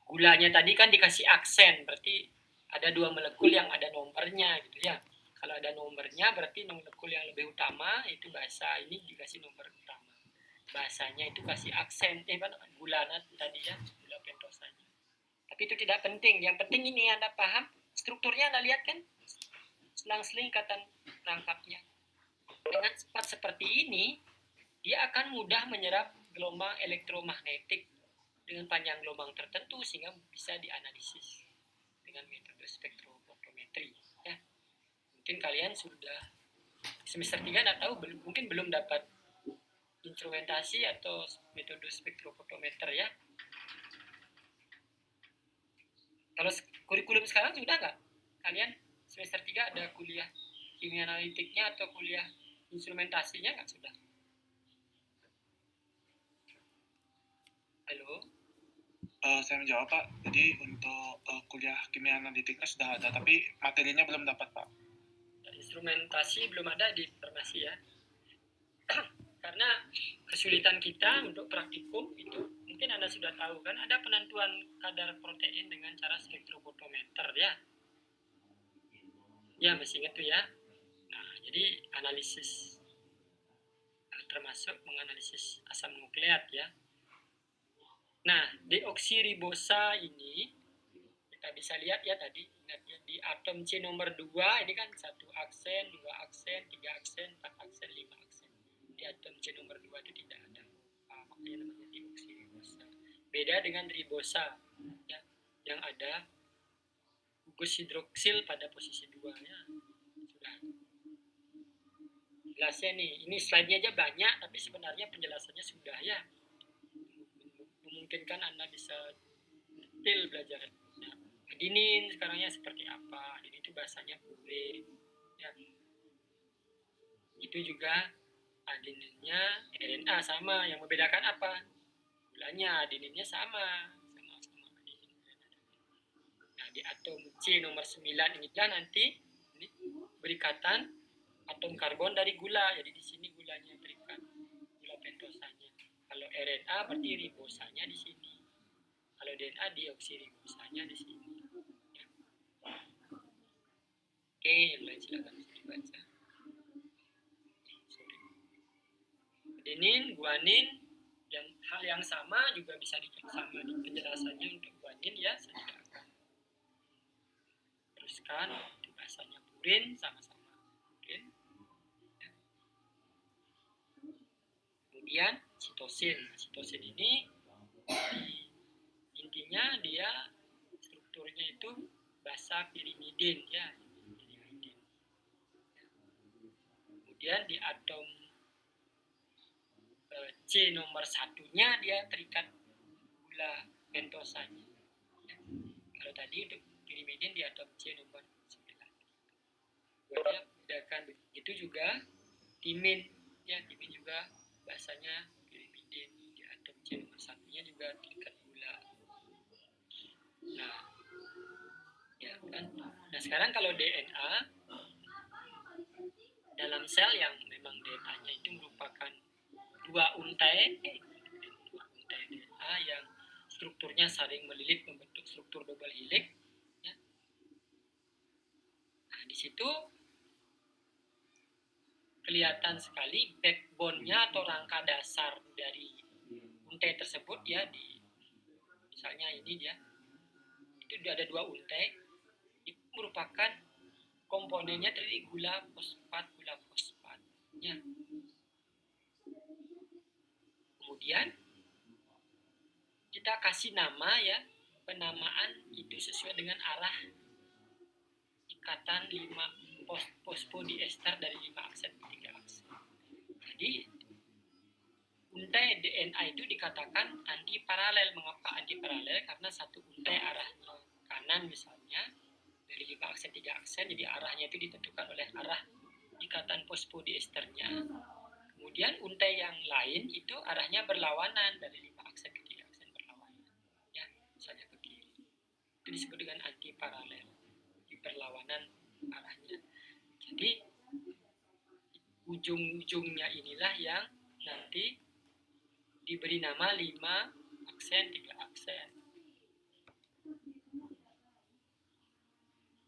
Gulanya tadi kan dikasih aksen, berarti ada 2 molekul yang ada nomornya gitu ya. Kalau ada nomornya berarti molekul yang lebih utama itu basa, ini dikasih nomor utama. Basanya itu kasih aksen, gulanya tadi ya, gula pentosanya. Tapi itu tidak penting. Yang penting ini Anda paham strukturnya. Anda lihat kan selang-seling ikatan rangkapnya. Dengan sifat seperti ini dia akan mudah menyerap gelombang elektromagnetik dengan panjang gelombang tertentu sehingga bisa dianalisis dengan metode spektrofotometri ya. Mungkin kalian sudah semester 3 enggak tahu, mungkin belum dapat instrumentasi atau metode spektrofotometer ya. Kalau kurikulum sekarang sudah nggak? Kalian semester 3 ada kuliah kimia analitiknya atau kuliah instrumentasinya nggak sudah? Halo? Saya menjawab Pak. Jadi untuk kuliah kimia analitiknya sudah ada, tapi materinya belum dapat Pak. Instrumentasi belum ada di farmasi ya. Karena kesulitan kita untuk praktikum itu mungkin Anda sudah tahu kan, ada penentuan kadar protein dengan cara spektrofotometer ya. Ya, masih ingat tuh ya. Nah, jadi analisis termasuk menganalisis asam nukleat ya. Nah, deoksiribosa ini kita bisa lihat ya tadi, ingat ya, di atom C nomor 2 ini kan 1 aksen, 2 aksen, 3 aksen, 4 aksen, 5 aksen. Di atom C nomor 2 itu tidak ada. Makanya namanya deoksiribosa. Beda dengan ribosa ya, yang ada gugus hidroksil pada posisi 2 ya. Sudah. Jelasnya nih, ini slide-nya aja banyak tapi sebenarnya penjelasannya sudah ya. Memungkinkan Anda bisa detail belajar. Nah, adenin sekarangnya seperti apa? Adenin itu bahasanya purin. Ya. Itu juga adeninnya RNA sama. Yang membedakan apa? Gulanya adeninnya sama adenin. Nah, di atom C nomor 9 inilah nanti ini berikatan atom karbon dari gula. Jadi di sini gulanya terikat, gula pentosanya. Kalau RNA berarti ribosanya di sini. Kalau DNA deoksiribosanya di sini. Ya. Oke, yang lain silakan dibaca. Adenin, guanin, yang hal yang sama juga bisa sama di penjelasannya untuk guanin ya. Saya tidak akan jelaskan, itu bahasanya purin, sama-sama purin. Kemudian sitosin. Sitosin ini intinya dia strukturnya itu basa pirimidin ya, pirimidin. Kemudian di atom C nomor satunya dia terikat gula pentosanya. Ya. Kalau tadi untuk pirimidin di atom C nomor 9. Buatnya bedakan. Begitu juga timin ya, timin juga bahasanya pirimidin, di atom C nomor satunya juga terikat gula. Nah, ya kan. Nah, sekarang kalau DNA dalam sel yang memang DNA-nya itu merupakan dua untai DNA yang strukturnya saling melilit membentuk struktur double helix. Ya. Nah, di situ kelihatan sekali backbone-nya atau rangka dasar dari untai tersebut ya, di misalnya ini dia itu ada dua untai, itu merupakan komponennya dari gula fosfat ya. Kemudian kita kasih nama ya, penamaan itu sesuai dengan arah ikatan 5 fosfodiester dari 5 aksen ke 3 aksen. Jadi untai DNA itu dikatakan anti paralel. Mengapa anti paralel? Karena satu untai arahnya kanan misalnya dari 5 aksen 3 aksen, jadi arahnya itu ditentukan oleh arah ikatan fosfodiesternya. Kemudian untai yang lain itu arahnya berlawanan dari 5 aksen ke 3 aksen berlawanan. Ya, misalnya ke kiri. Itu disebut dengan anti paralel. Berlawanan arahnya. Jadi ujung-ujungnya inilah yang nanti diberi nama 5 aksen 3 aksen.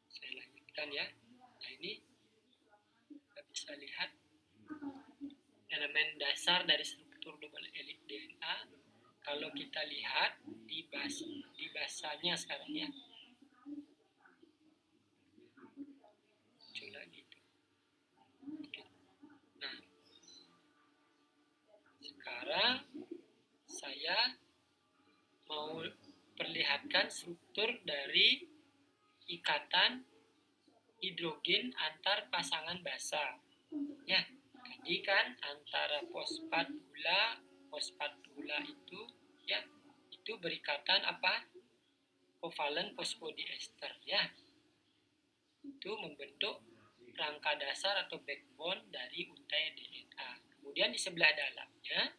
Saya lanjutkan ya. Nah, ini kita bisa lihat elemen dasar dari struktur double helix DNA. Kalau kita lihat di basanya sekarang ya. Gitu. Oke. Nah, sekarang saya mau perlihatkan struktur dari ikatan hidrogen antar pasangan basa. Ya, tadi kan antara fosfat gula itu ya, itu berikatan apa? Kovalen fosfodiester ya. Itu membentuk rangka dasar atau backbone dari untai DNA. Kemudian di sebelah dalamnya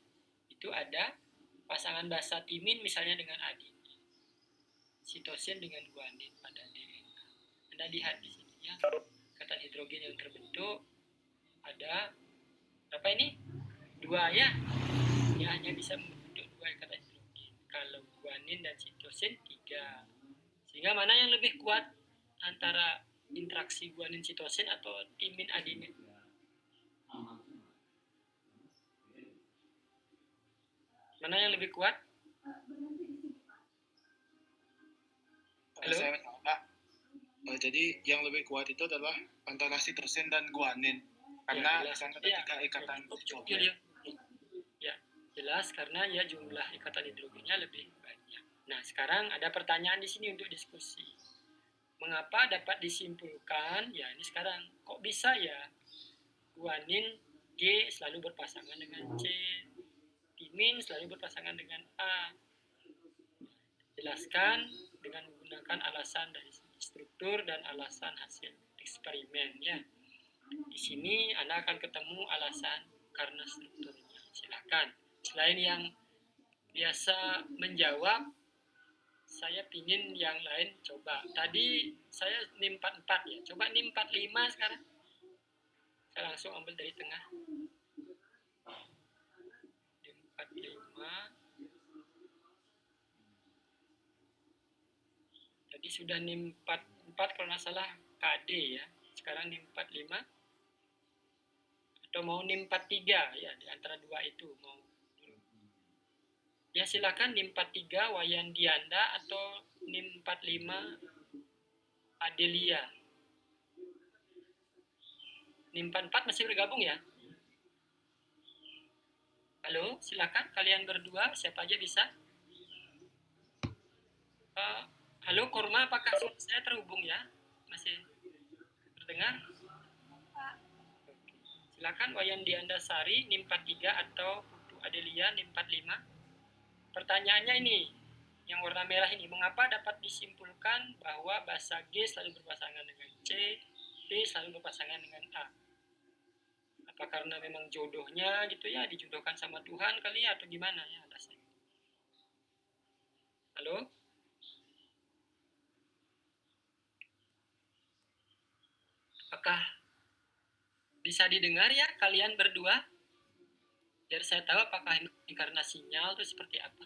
itu ada pasangan basa timin misalnya dengan adenin, sitosin dengan guanin pada DNA. Anda lihat di sini ya, ikatan hidrogen yang terbentuk ada berapa ini? 2 ya. Dia hanya bisa membentuk 2 ikatan hidrogen. Kalau guanin dan sitosin 3. Sehingga mana yang lebih kuat antara interaksi guanin sitosin atau timin adenin? Mana yang lebih kuat? Halo? Saya Pak. Jadi yang lebih kuat itu adalah antara sitosin dan guanin. Karena ya, ada 3 ikatan hidrogen. Ya, jelas karena ya jumlah ikatan hidrogennya lebih banyak. Nah, sekarang ada pertanyaan di sini untuk diskusi. Mengapa dapat disimpulkan, ya ini sekarang, kok bisa ya guanin G selalu berpasangan dengan C, timin selalu berpasangan dengan A? Jelaskan dengan menggunakan alasan dari struktur dan alasan hasil eksperimen ya. Di sini Anda akan ketemu alasan karena strukturnya. Silakan. Selain yang biasa menjawab, saya pingin yang lain coba. Tadi saya NIM 44 ya. Coba NIM 45 sekarang. Saya langsung ambil dari tengah. NIM 45. Tadi sudah NIM 44 kalau nggak salah KD ya. Sekarang NIM 45. Atau mau NIM 43 ya, di antara dua itu mau. Ya silakan NIM 43 Wayan Dianda atau NIM 45 Adelia. NIM 44 masih bergabung ya? Halo, silakan kalian berdua, siapa aja bisa? Halo Korma, apakah saya terhubung ya? Masih terdengar? Silakan Wayan Diandasari NIM 43 atau Putu Adelia NIM 45. Pertanyaannya ini, yang warna merah ini, mengapa dapat disimpulkan bahwa bahasa G selalu berpasangan dengan C, T selalu berpasangan dengan A? Apa karena memang jodohnya gitu ya, dijodohkan sama Tuhan kali ya, atau gimana ya alasannya? Halo? Apakah bisa didengar ya kalian berdua? Biar saya tahu apakah ini karena sinyal itu seperti apa.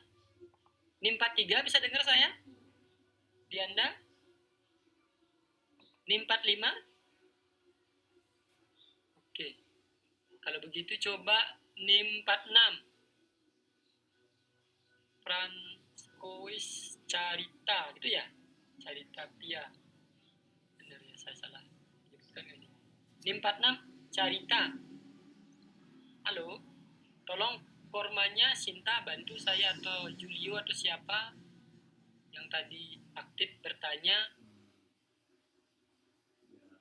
NIM 43 bisa dengar saya? Di Anda? NIM 45? Oke. Kalau begitu coba NIM 46. Francois Carita, gitu ya? Carita Pia. Benar ya, saya salah. Sebutkan ini. NIM 46 Carita. Halo? Tolong formanya Sinta bantu saya atau Julio atau siapa yang tadi aktif bertanya.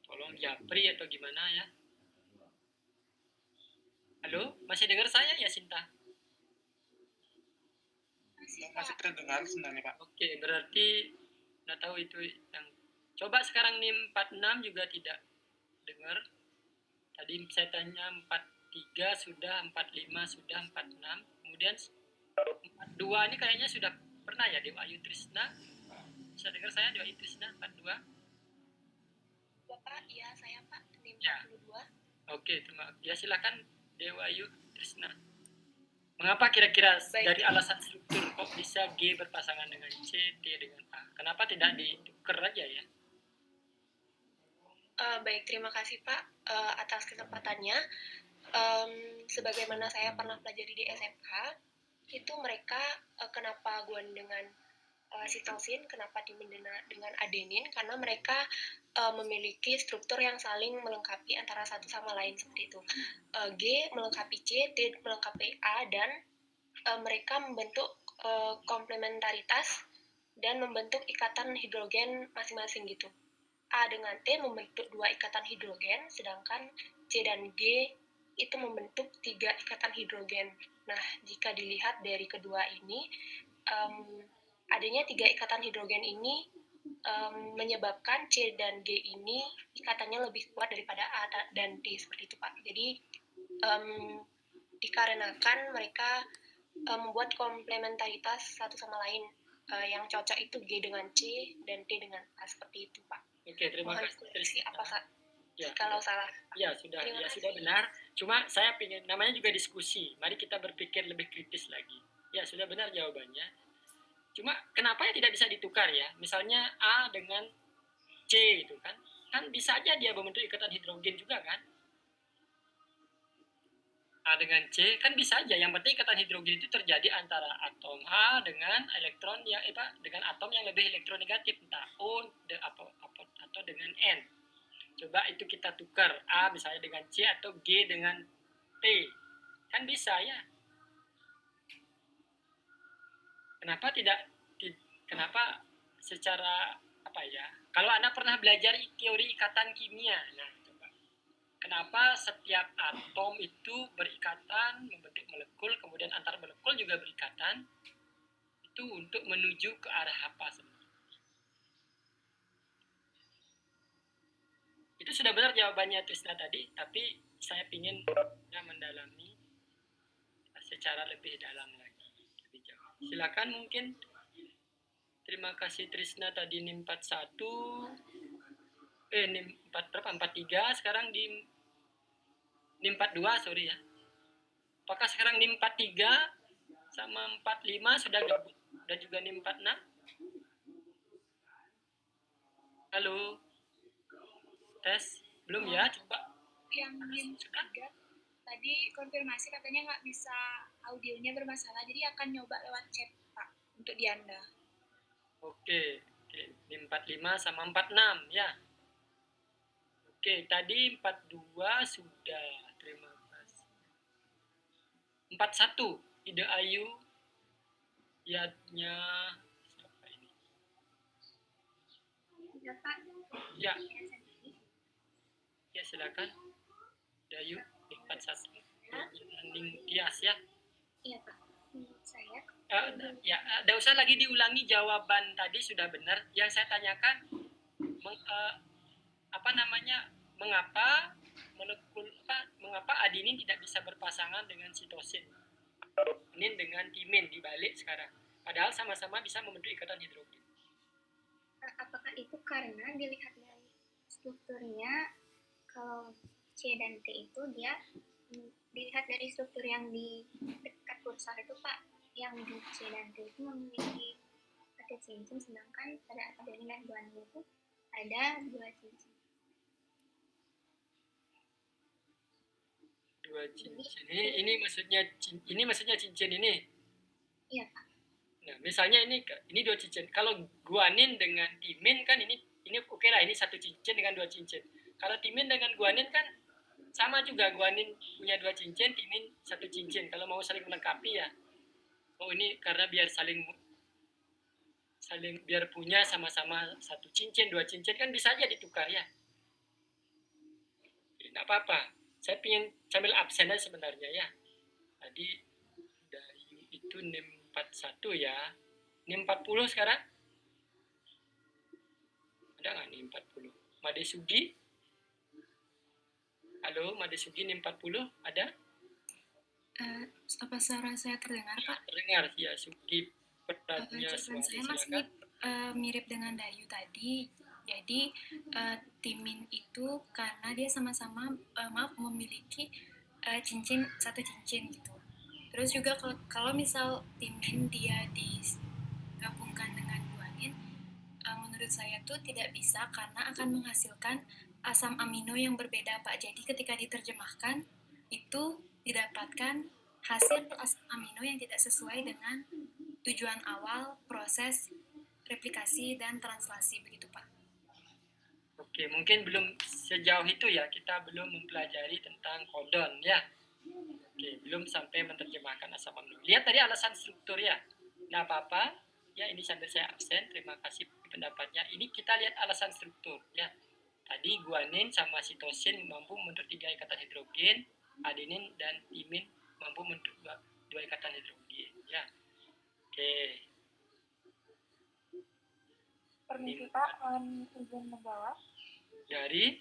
Tolong Japri atau gimana ya. Halo, masih dengar saya ya Sinta? Masih terdengar sebenarnya Pak. Oke, berarti nggak tahu itu yang. Coba sekarang NIM 46 juga tidak dengar. Tadi saya tanya 43 sudah, 45 sudah, 46. Kemudian 42 ini kayaknya sudah pernah ya Dewa Ayu Trisna. Bisa dengar saya Dewa Ayu Trisna 42? Bapak, iya saya Pak, NIM Ya. 42. Oke, ya silakan Dewa Ayu Trisna. Mengapa kira-kira dari alasan struktur kok bisa G berpasangan dengan C, T dengan A? Kenapa tidak ditukar aja ya? Baik, terima kasih Pak atas kesempatannya. Sebagaimana saya pernah pelajari di SMK, itu mereka kenapa guan dengan sitosin, kenapa dimin dengan adenin, karena mereka memiliki struktur yang saling melengkapi antara satu sama lain seperti itu. G melengkapi C, T melengkapi A, dan mereka membentuk komplementaritas dan membentuk ikatan hidrogen masing-masing gitu. A dengan T membentuk 2 ikatan hidrogen, sedangkan C dan G itu membentuk 3 ikatan hidrogen. Nah, jika dilihat dari kedua ini, adanya 3 ikatan hidrogen ini menyebabkan C dan G ini ikatannya lebih kuat daripada A dan T seperti itu Pak. Jadi dikarenakan mereka membuat komplementaritas satu sama lain, yang cocok itu G dengan C dan T dengan A seperti itu Pak. Oke, terima kasih Trisna. Ya, kalau salah. Ya sudah, ya sudah benar. Cuma saya ingin, namanya juga diskusi. Mari kita berpikir lebih kritis lagi. Ya sudah benar jawabannya. Cuma kenapa ya tidak bisa ditukar ya? Misalnya A dengan C gitu kan? Kan bisa aja dia membentuk ikatan hidrogen juga kan? A dengan C kan bisa aja. Yang penting ikatan hidrogen itu terjadi antara atom A dengan elektron yang dengan atom yang lebih elektronegatif, entah O atau dengan N. Coba itu kita tukar A misalnya dengan C atau G dengan T. Kan bisa ya. Kenapa secara apa ya? Kalau Anda pernah belajar teori ikatan kimia, nah coba. Kenapa setiap atom itu berikatan membentuk molekul, kemudian antar molekul juga berikatan? Itu untuk menuju ke arah apa sebenarnya? Itu sudah benar jawabannya Trisna tadi, tapi saya ingin mendalami secara lebih dalam lagi. Lebih jauh. Silakan mungkin. Terima kasih Trisna tadi NIM 41. NIM 4 berapa? 43, sekarang di NIM 42, sorry ya. Apakah sekarang NIM 43 sama 45 sudah gabung? Dan juga NIM 46? Halo? Tes? Belum ya? Coba. Yang NIM 3 tadi konfirmasi katanya nggak bisa, audionya bermasalah, jadi akan nyoba lewat chat Pak untuk di Anda. Oke. NIM 45 sama 46 ya. Oke, tadi 42 sudah. Terima kasih. 41. Ide Ayu. Yatnya siapa ini? Ya, Pak. Ya. Ya, silakan. Dayu 41. Ning Tias ya. Iya, Pak. Menurut saya, Ya, tidak usah lagi diulangi jawaban tadi sudah benar. Yang saya tanyakan mengapa adenin tidak bisa berpasangan dengan sitosin? Adenin dengan timin dibalik sekarang. Padahal sama-sama bisa membentuk ikatan hidrogen. apakah itu karena dilihat dari strukturnya, kalau C dan T itu dia dilihat dari struktur yang di dekat kursor itu, Pak, yang di C dan T itu memiliki satu cincin, sedangkan pada adenin dan guanin itu ada 2 cincin. Dua cincin. Ini maksudnya cincin ini. Iya, Pak. Nah, misalnya ini 2 cincin. Kalau guanin dengan timin kan ini oke lah, ini 1 cincin dengan 2 cincin. Kalau timin dengan guanin kan sama juga, guanin punya 2 cincin, timin 1 cincin. Kalau mau saling melengkapi ya. Oh, ini karena biar saling biar punya sama-sama 1 cincin, 2 cincin kan bisa aja ditukar ya. Tidak apa-apa. Saya ingin sambil absen aja sebenarnya ya. Tadi Dayu itu NIM 41 ya. NIM 40 sekarang? Ada nggak NIM 40? Made Sugi? Halo, Made Sugi NIM 40 ada? Apa suara saya terdengar, Pak? Terdengar ya, Sugi Pratnya Jawaban saya masih silakan. mirip dengan Dayu tadi. Jadi timin itu karena dia sama-sama memiliki satu cincin gitu. Terus juga kalau misal timin dia digabungkan dengan guanin, menurut saya tuh tidak bisa karena akan menghasilkan asam amino yang berbeda, Pak. Jadi ketika diterjemahkan itu didapatkan hasil asam amino yang tidak sesuai dengan tujuan awal proses replikasi dan translasi, begitu, Pak. Oke, mungkin belum sejauh itu ya, kita belum mempelajari tentang kodon ya. Oke, belum sampai menerjemahkan asam amino. Lihat tadi alasan struktur ya. Nah, apa-apa. Ya, ini sambil saya absen. Terima kasih pendapatnya. Ini kita lihat alasan struktur ya. Tadi guanin sama sitosin mampu membentuk 3 ikatan hidrogen, adenin dan timin mampu membentuk 2 ikatan hidrogen ya. Oke. Permisi Pak, mohon izin menjawab. Dari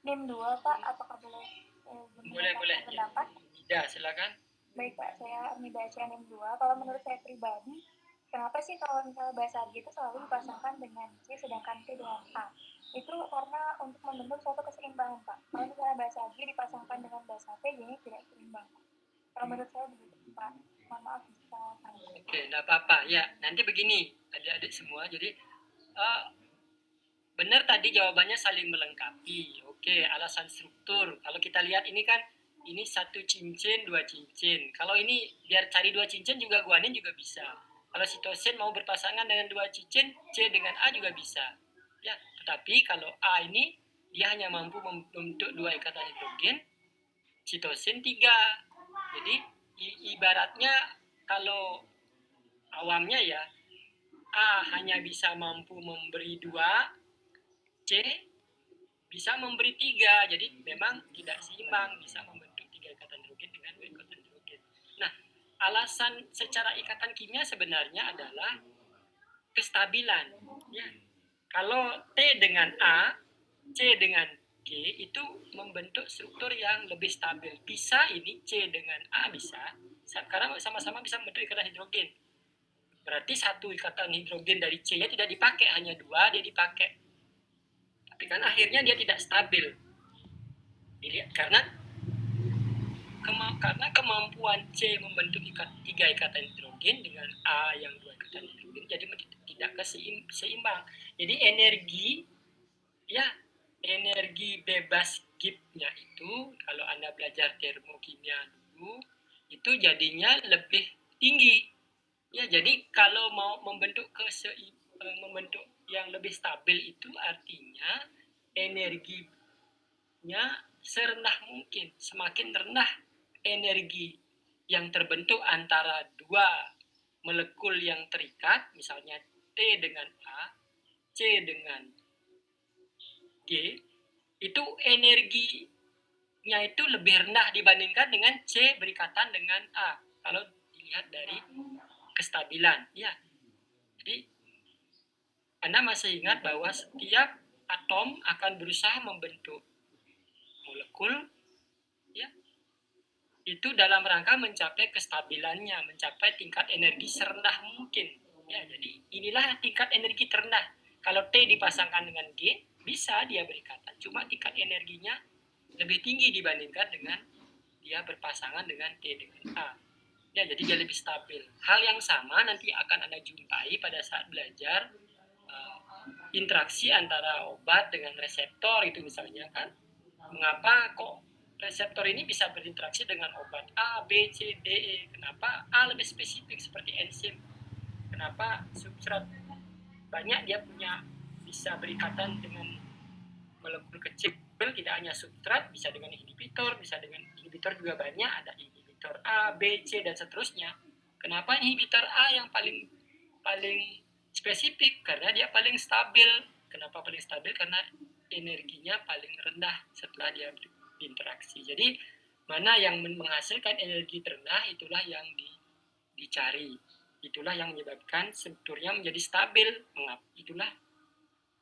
NIM 2 Pak, apakah boleh boleh pendapat? ya, silakan. Baik Pak, saya Armi Baca NIM 2. Kalau menurut saya pribadi, kenapa sih kalau misalnya bahasa G itu selalu dipasangkan dengan C sedangkan T dengan A? Itu karena untuk membentuk suatu keseimbangan Pak. Kalau misalnya bahasa G dipasangkan dengan bahasa T, jadi tidak seimbang. Kalau menurut saya begitu Pak. Mohon maaf bisa tanya. Oke, enggak apa-apa. Ya, nanti begini, adik-adik semua. Jadi benar tadi jawabannya saling melengkapi. Oke, alasan struktur. Kalau kita lihat ini kan ini 1 cincin, 2 cincin. Kalau ini biar cari 2 cincin juga guanin juga bisa. Kalau sitosin mau berpasangan dengan 2 cincin, C dengan A juga bisa. Ya, tetapi kalau A ini dia hanya mampu membentuk 2 ikatan hidrogen, sitosin 3. Jadi ibaratnya kalau awamnya ya, A hanya bisa mampu memberi 2, C bisa memberi 3, jadi memang tidak seimbang, bisa membentuk 3 ikatan hidrogen dengan 2 ikatan hidrogen. Nah, alasan secara ikatan kimia sebenarnya adalah kestabilan. Ya. Kalau T dengan A, C dengan G itu membentuk struktur yang lebih stabil. Bisa ini C dengan A bisa, karena sama-sama bisa membentuk ikatan hidrogen. Berarti 1 ikatan hidrogen dari C-nya tidak dipakai, hanya 2 dia dipakai. Tapi kan akhirnya dia tidak stabil. Dilihat karena kemampuan C membentuk 3 ikatan hidrogen dengan A yang 2 ikatan hidrogen, jadi tidak seimbang. Jadi energi bebas Gibbs-nya itu, kalau Anda belajar termokimia dulu, itu jadinya lebih tinggi. Ya, jadi kalau mau membentuk yang lebih stabil itu artinya energi energinya serendah mungkin. Semakin rendah energi yang terbentuk antara dua molekul yang terikat, misalnya T dengan A, C dengan G, itu energinya itu lebih rendah dibandingkan dengan C berikatan dengan A. Kalau dilihat dari kestabilan, ya. Jadi Anda masih ingat bahwa setiap atom akan berusaha membentuk molekul, ya, itu dalam rangka mencapai kestabilannya, mencapai tingkat energi serendah mungkin. Ya, jadi inilah tingkat energi terendah. Kalau T dipasangkan dengan G, bisa dia berikatan. Cuma tingkat energinya lebih tinggi dibandingkan dengan dia berpasangan dengan T dengan A. Ya, jadi dia lebih stabil. Hal yang sama nanti akan Anda jumpai pada saat belajar interaksi antara obat dengan reseptor itu misalnya kan. Mengapa kok reseptor ini bisa berinteraksi dengan obat A, B, C, D, E? Kenapa A lebih spesifik seperti enzim? Kenapa substrat banyak dia punya bisa berikatan dengan molekul kecil, tidak hanya substrat, bisa dengan inhibitor, bisa dengan inhibitor juga banyak, ada inhibitor A, B, C dan seterusnya. Kenapa inhibitor A yang paling spesifik? Karena dia paling stabil. Kenapa paling stabil? Karena energinya paling rendah setelah dia berinteraksi. Jadi mana yang menghasilkan energi terendah itulah yang dicari. Itulah yang menyebabkan strukturnya menjadi stabil. Itulah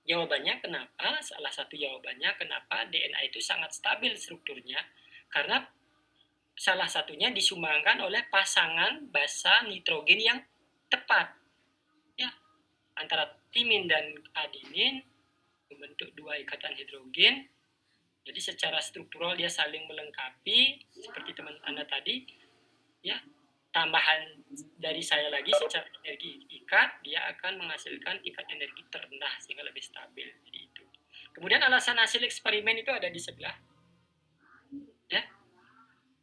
jawabannya kenapa, salah satu jawabannya kenapa DNA itu sangat stabil strukturnya. Karena salah satunya disumbangkan oleh pasangan basa nitrogen yang tepat. Ya, antara timin dan adenin membentuk dua ikatan hidrogen. Jadi secara struktural dia saling melengkapi seperti teman Anda tadi. Ya, tambahan dari saya lagi secara energi ikat dia akan menghasilkan tingkat energi terendah sehingga lebih stabil. Jadi itu. Kemudian alasan hasil eksperimen itu ada di sebelah. Ya.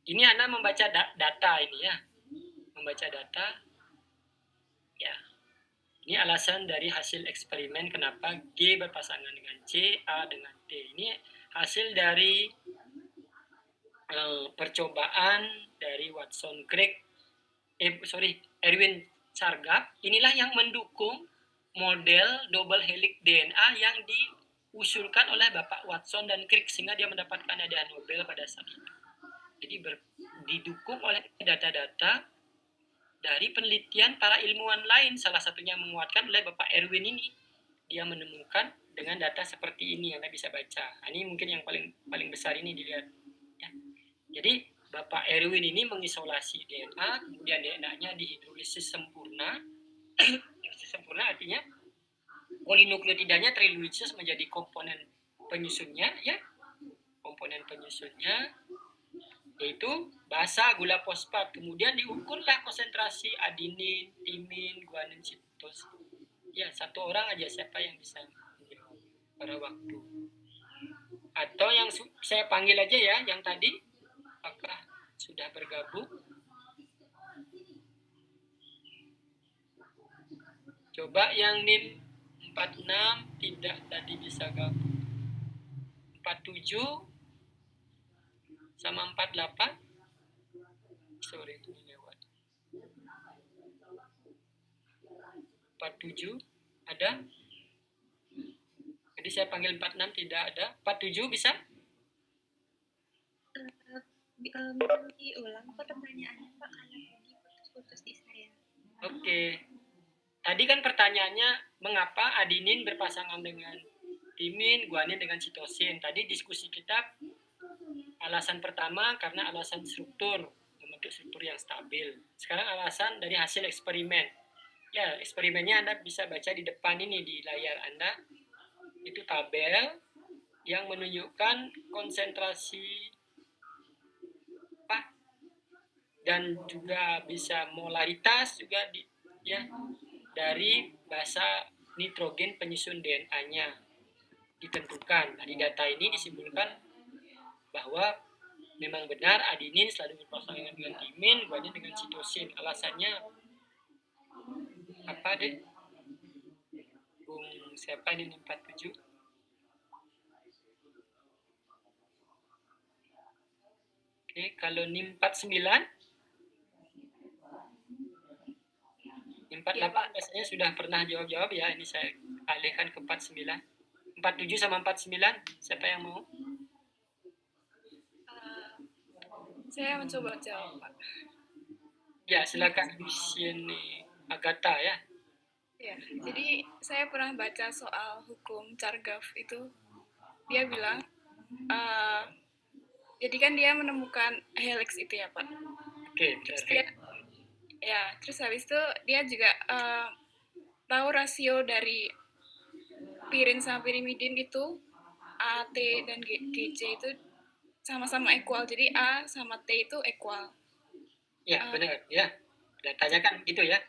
Ini Anda membaca data ini ya. Membaca data. Ya. Ini alasan dari hasil eksperimen kenapa G berpasangan dengan C, A dengan T. Ini hasil dari percobaan dari Watson Crick, Erwin Chargaff. Inilah yang mendukung model double helix DNA yang diusulkan oleh Bapak Watson dan Crick sehingga dia mendapatkan hadiah Nobel pada saat itu. Jadi didukung oleh data-data dari penelitian para ilmuwan lain, salah satunya menguatkan oleh Bapak Erwin ini. Dia menemukan dengan data seperti ini, Anda bisa baca. Ini mungkin yang paling besar ini dilihat. Ya. Jadi Bapak Erwin ini mengisolasi DNA, kemudian DNA-nya dihidrolisis sempurna. Hidrolisis sempurna artinya polinukleotidanya terhidrolisis menjadi komponen penyusunnya, ya. Komponen penyusunnya yaitu basa, gula fosfat. Kemudian diukurlah konsentrasi adenin, timin, guanin, sitosin. Ya, satu orang aja siapa yang bisa menjawab pada waktu. Atau yang saya panggil aja ya, yang tadi, apakah sudah bergabung? Coba yang NIM 46 tidak tadi bisa gabung. 47 sama 48. Sorry, ini lewat. 47 ada? Jadi saya panggil 46 tidak ada. 47 bisa? Diulang pertanyaannya Pak, karena tadi putus-putus di saya. Oke. Tadi kan pertanyaannya mengapa adenin berpasangan dengan timin, guanin dengan sitosin. Tadi diskusi kita alasan pertama karena alasan struktur, membentuk struktur yang stabil. Sekarang alasan dari hasil eksperimen. Ya, eksperimennya Anda bisa baca di depan ini di layar Anda. Itu tabel yang menunjukkan konsentrasi dan juga bisa molaritas juga dari basa nitrogen penyusun DNA-nya ditentukan. Nah, di data ini disimpulkan bahwa memang benar adenin selalu berpasangan dengan timin, guanin dengan sitosin. Alasannya apa deh? Bung siapa ini 47? Oke, kalau NIM 49, NIM 48 biasanya sudah pernah jawab-jawab ya. Ini saya alihkan ke 49. 47 sama 49, siapa yang mau? Saya mencoba jawab, Pak. Ya, silakan di sini Agatha ya. Ya, jadi saya pernah baca soal hukum Chargaff itu, dia bilang, jadi kan dia menemukan helix itu ya Pak. Oke, Terus dia, terus habis itu dia juga tahu rasio dari pirin sama pirimidin itu, A, T, dan GC itu sama-sama equal, jadi A sama T itu equal. Ya, benar ya. Datanya kan gitu ya.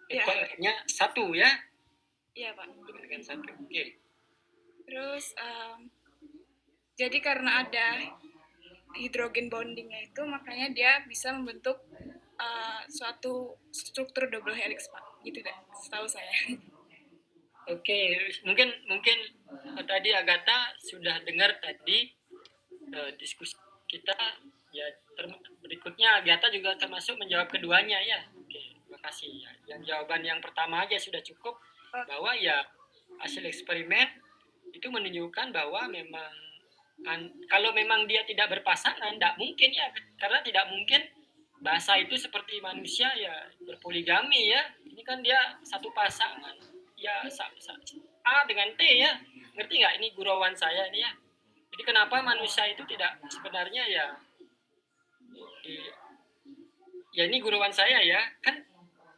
Ya. Equalnya 1 ya. Iya Pak. Dengan 1. Oke. Terus jadi karena ada hidrogen bondingnya itu, makanya dia bisa membentuk suatu struktur double helix Pak. Gitu deh, setahu saya. Oke, mungkin tadi Agatha sudah dengar tadi diskusi kita ya. Berikutnya Agatha juga termasuk menjawab keduanya ya. Oke, terima kasih ya. Yang jawaban yang pertama aja sudah cukup, bahwa ya hasil eksperimen itu menunjukkan bahwa memang kalau memang dia tidak berpasangan, tidak mungkin ya, karena tidak mungkin bahasa itu seperti manusia ya berpoligami ya. Ini kan dia satu pasangan ya, A dengan T ya. Ngerti nggak ini gurauan saya ini ya? Jadi kenapa manusia itu tidak sebenarnya ya? Ya ini gurauan saya ya, kan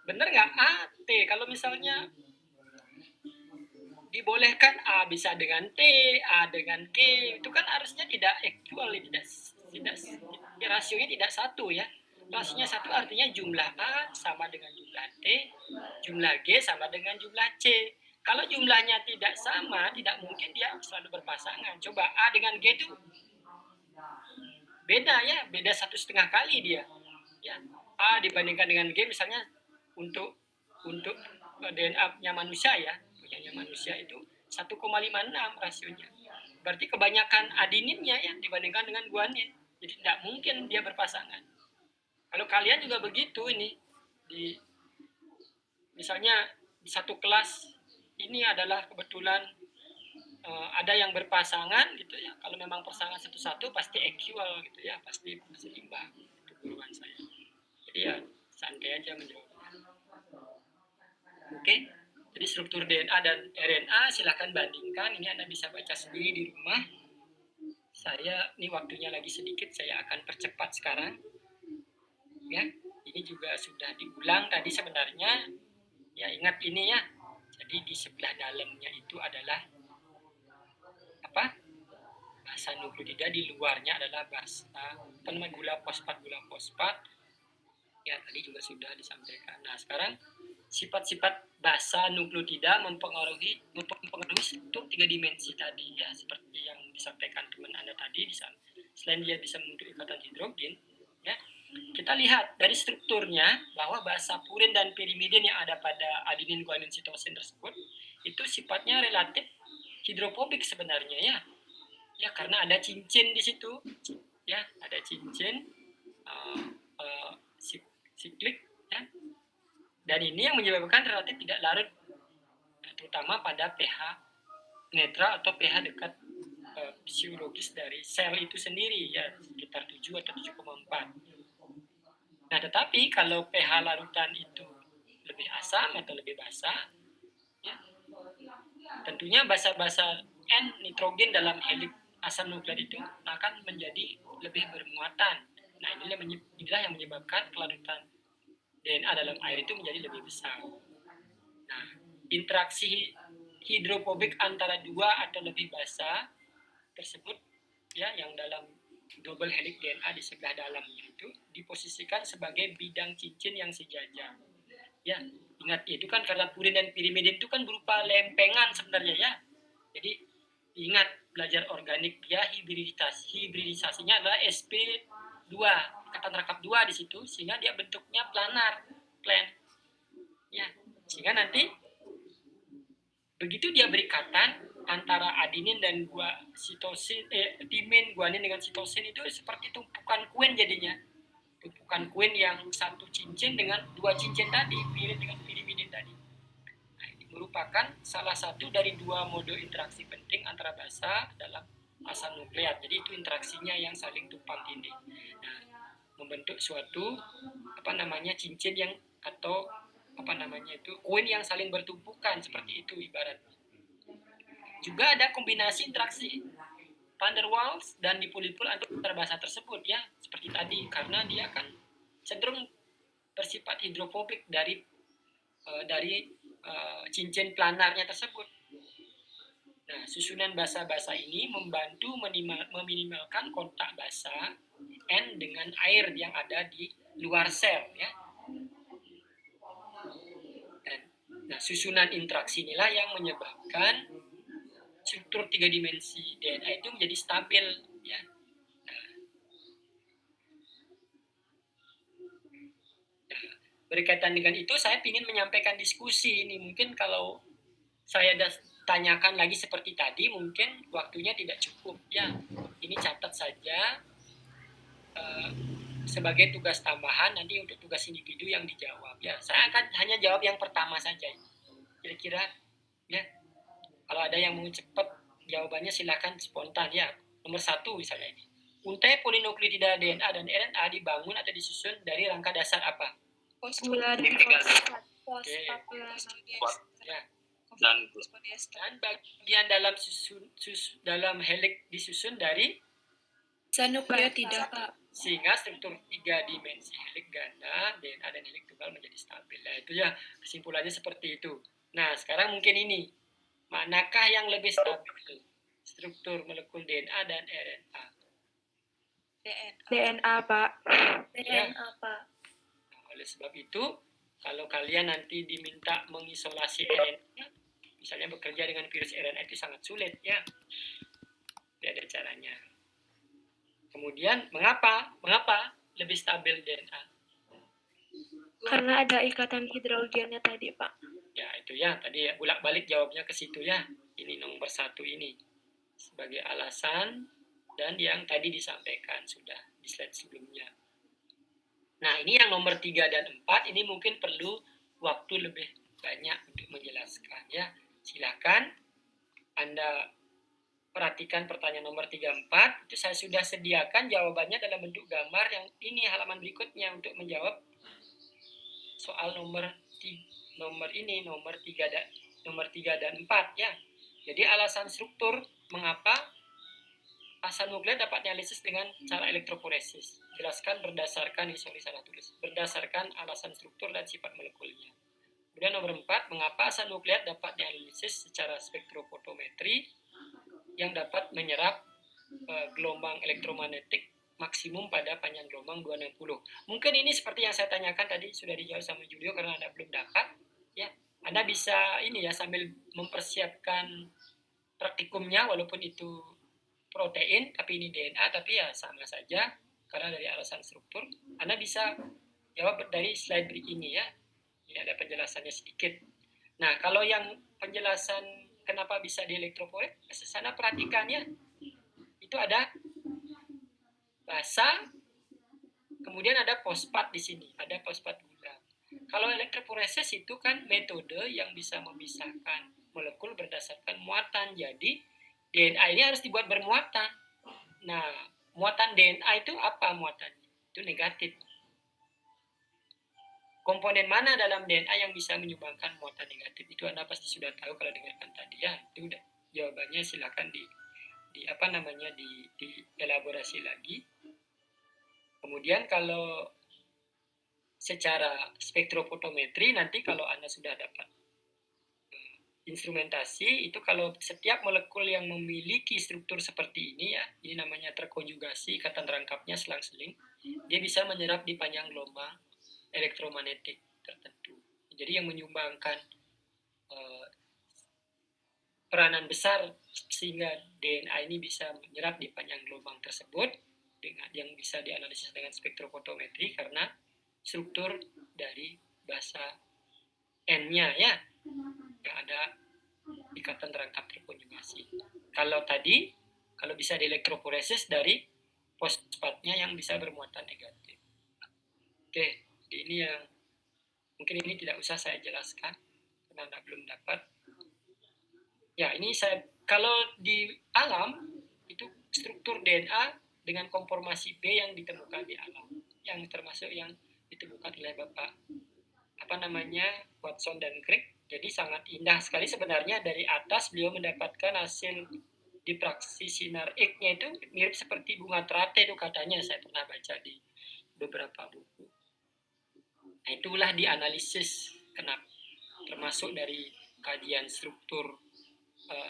bener nggak A T? Kalau misalnya dibolehkan A bisa dengan T, A dengan G, itu kan harusnya tidak equal, tidak rasionya tidak satu ya. Rasionya satu artinya jumlah A sama dengan jumlah T, jumlah G sama dengan jumlah C. Kalau jumlahnya tidak sama, tidak mungkin dia selalu berpasangan. Coba A dengan G itu beda ya, beda 1,5 kali dia. Ya, A dibandingkan dengan G misalnya untuk DNA-nya manusia ya, punyanya manusia itu 1,56 rasionya. Berarti kebanyakan adeninnya ya dibandingkan dengan guanin. Jadi tidak mungkin dia berpasangan. Kalau kalian juga begitu ini, misalnya di satu kelas ini adalah kebetulan ada yang berpasangan gitu ya. Kalau memang pasangan satu-satu pasti equal gitu ya, pasti seimbang. Itu guruan saya. Jadi ya santai aja menjawabnya. Oke. Jadi struktur DNA dan RNA silahkan bandingkan. Ini Anda bisa baca sendiri di rumah. Saya ini waktunya lagi sedikit, saya akan percepat sekarang. Ya, ini juga sudah diulang tadi sebenarnya. Ya ingat ini ya. Jadi di sebelah dalamnya itu adalah apa? Basa nukleotida, di luarnya adalah gula fosfat. Ya tadi juga sudah disampaikan. Nah sekarang sifat-sifat basa nukleotida mempengaruhi struktur 3 dimensi tadi ya, seperti yang disampaikan teman Anda tadi. Selain dia bisa membentuk ikatan hidrogen ya, kita lihat dari strukturnya bahwa basa purin dan pirimidin yang ada pada adenin guanin sitosin tersebut itu sifatnya relatif hidrofobik sebenarnya ya. Ya karena ada cincin di situ ya, ada cincin siklik ya. Dan ini yang menyebabkan relatif tidak larut, terutama pada pH netral atau pH dekat fisiologis dari sel itu sendiri ya, sekitar 7 atau 7,4. Nah tetapi kalau pH larutan itu lebih asam atau lebih basah ya, tentunya basa-basa N nitrogen dalam heliks asam nukleat itu akan menjadi lebih bermuatan. Nah inilah yang menyebabkan kelarutan DNA dalam air itu menjadi lebih besar. Nah, interaksi hidrofobik antara dua atau lebih basa tersebut ya, yang dalam double helix DNA di sebelah dalamnya itu diposisikan sebagai bidang cincin yang sejajar. Ya, ingat itu kan karena purin dan pirimidin itu kan berupa lempengan sebenarnya ya. Jadi ingat belajar organik dia hibridisasinya adalah sp2, ikatan rangkap 2 di situ, sehingga dia bentuknya plan ya, sehingga nanti begitu dia berikatan antara adenin dan sitosin, timin, guanin dengan sitosin itu seperti tumpukan kuen jadinya. Tumpukan kuen yang satu cincin dengan dua cincin tadi, pirin dengan pirimidin tadi. Nah, ini merupakan salah satu dari dua mode interaksi penting antara basa dalam asam nukleat. Jadi itu interaksinya yang saling tumpang tindih. Nah, membentuk suatu cincin yang atau kuen yang saling bertumpukan seperti itu ibaratnya. Juga ada kombinasi interaksi van der Waals dan dipol-dipol antara basa tersebut ya, seperti tadi, karena dia akan cenderung bersifat hidrofobik dari cincin planarnya tersebut. Nah, susunan basa-basa ini membantu meminimalkan kontak basa N dengan air yang ada di luar sel ya. Nah, susunan interaksi inilah yang menyebabkan struktur 3 dimensi DNA itu menjadi stabil ya. Nah, berkaitan dengan itu saya ingin menyampaikan diskusi ini. Mungkin kalau saya tanyakan lagi seperti tadi mungkin waktunya tidak cukup ya. Ini catat saja sebagai tugas tambahan nanti untuk tugas individu yang dijawab ya. Saya akan hanya jawab yang pertama saja. Kira-kira ya. Kalau ada yang mau cepat jawabannya silakan spontan ya. Nomor 1 misalnya ini. Untai polinukleotida DNA dan RNA dibangun atau disusun dari rangka dasar apa? Gula dan fosfat ya. Dan bagian dalam dalam heliks disusun dari nukleotida, Pak. Sehingga struktur 3 dimensi heliks ganda, DNA dan heliks tunggal menjadi stabil. Nah, itu ya kesimpulannya seperti itu. Nah, sekarang mungkin ini. Manakah yang lebih stabil? Struktur molekul DNA dan RNA? DNA, Pak. DNA, Pak. Nah, oleh sebab itu, kalau kalian nanti diminta mengisolasi RNA, misalnya bekerja dengan virus RNA itu sangat sulit ya. Tidak ada caranya. Kemudian, mengapa lebih stabil DNA? Karena ada ikatan hidrogennya tadi, Pak. Ya, itu ya. Tadi ya, bolak-balik jawabnya ke situ ya. Ini nomor 1 ini. Sebagai alasan dan yang tadi disampaikan sudah di slide sebelumnya. Nah, ini yang nomor 3 dan 4 ini mungkin perlu waktu lebih banyak untuk menjelaskan ya. Silakan Anda perhatikan pertanyaan nomor 3 4. Itu saya sudah sediakan jawabannya dalam bentuk gambar yang ini halaman berikutnya untuk menjawab soal nomor 3 dan 4 ya. Jadi alasan struktur mengapa asam nukleat dapat dianalisis dengan cara elektroforesis. Jelaskan berdasarkan berdasarkan alasan struktur dan sifat molekulnya. Kemudian nomor 4, mengapa asam nukleat dapat dianalisis secara spektrofotometri yang dapat menyerap gelombang elektromagnetik maksimum pada panjang gelombang 260. Mungkin ini seperti yang saya tanyakan tadi sudah dijawab sama Julio karena Anda belum dapat ya. Anda bisa ini ya sambil mempersiapkan praktikumnya walaupun itu protein tapi ini DNA tapi ya sama saja karena dari alasan struktur. Anda bisa jawab dari slide ini ya. Ini ada penjelasannya sedikit. Nah, kalau yang penjelasan kenapa bisa di elektroforesis, sana perhatikan ya. Itu ada basa, kemudian ada fosfat di sini, ada fosfat gula. Kalau elektroforesis itu kan metode yang bisa memisahkan molekul berdasarkan muatan. Jadi DNA ini harus dibuat bermuatan. Nah, muatan DNA itu apa muatannya? Itu negatif. Komponen mana dalam DNA yang bisa menyumbangkan muatan negatif? Itu Anda pasti sudah tahu kalau dengarkan tadi ya. Itu udah jawabannya silakan di elaborasi lagi. Kemudian kalau secara spektrofotometri nanti kalau Anda sudah dapat instrumentasi itu kalau setiap molekul yang memiliki struktur seperti ini ya, ini namanya terkonjugasi, ikatan rangkapnya selang-seling, dia bisa menyerap di panjang gelombang elektromagnetik tertentu. Jadi yang menyumbangkan peranan besar sehingga DNA ini bisa menyerap di panjang gelombang tersebut dengan yang bisa dianalisis dengan spektrofotometri karena struktur dari basa N-nya ya yang ada ikatan terangkat terkonjugasi. Kalau bisa di elektroforesis dari fosfatnya yang bisa bermuatan negatif. Oke, jadi ini yang mungkin ini tidak usah saya jelaskan karena Anda belum dapat. Ya, ini kalau di alam itu struktur DNA dengan konformasi B yang ditemukan di alam, yang termasuk yang ditemukan oleh Bapak Watson dan Crick. Jadi sangat indah sekali sebenarnya. Dari atas beliau mendapatkan hasil diffraksi sinar X-nya itu mirip seperti bunga teratai itu katanya, saya pernah baca di beberapa buku. Nah, itulah dianalisis kenapa, termasuk dari kajian struktur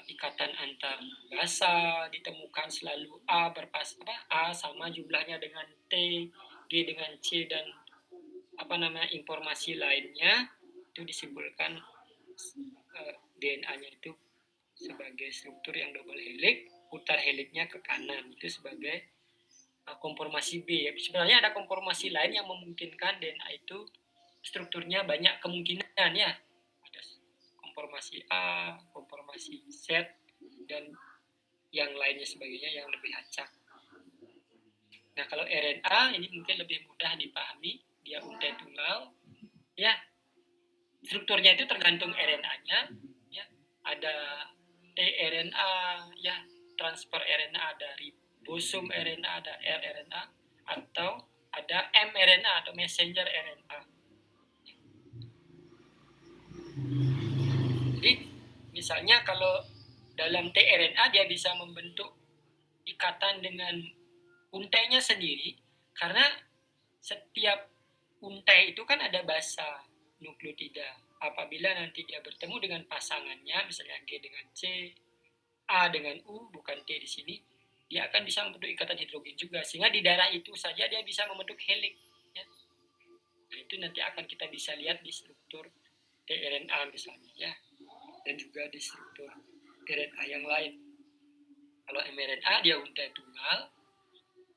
ikatan antar basa ditemukan selalu A sama jumlahnya dengan T, G dengan C, dan informasi lainnya itu disimpulkan DNA-nya itu sebagai struktur yang double helix, putar helixnya ke kanan, itu sebagai konformasi B. Sebenarnya ada konformasi lain yang memungkinkan DNA itu strukturnya banyak kemungkinan ya. Ada konformasi A, konformasi Z, dan yang lainnya sebagainya yang lebih acak. Nah, kalau RNA ini mungkin lebih mudah dipahami, dia untai tunggal, ya. Strukturnya itu tergantung RNA-nya, ya. Ada tRNA, ya, transfer RNA dari bosom RNA, ada rRNA, atau ada mRNA atau messenger RNA. Jadi, misalnya kalau dalam tRNA dia bisa membentuk ikatan dengan untainya sendiri, karena setiap untai itu kan ada basa nukleotida. Apabila nanti dia bertemu dengan pasangannya, misalnya G dengan C, A dengan U, bukan T di sini, dia akan bisa membentuk ikatan hidrogen juga. Sehingga di daerah itu saja dia bisa membentuk helix. Ya. Nah, itu nanti akan kita bisa lihat di struktur tRNA misalnya, ya, dan juga di struktur RNA yang lain. Kalau mRNA dia untai tunggal,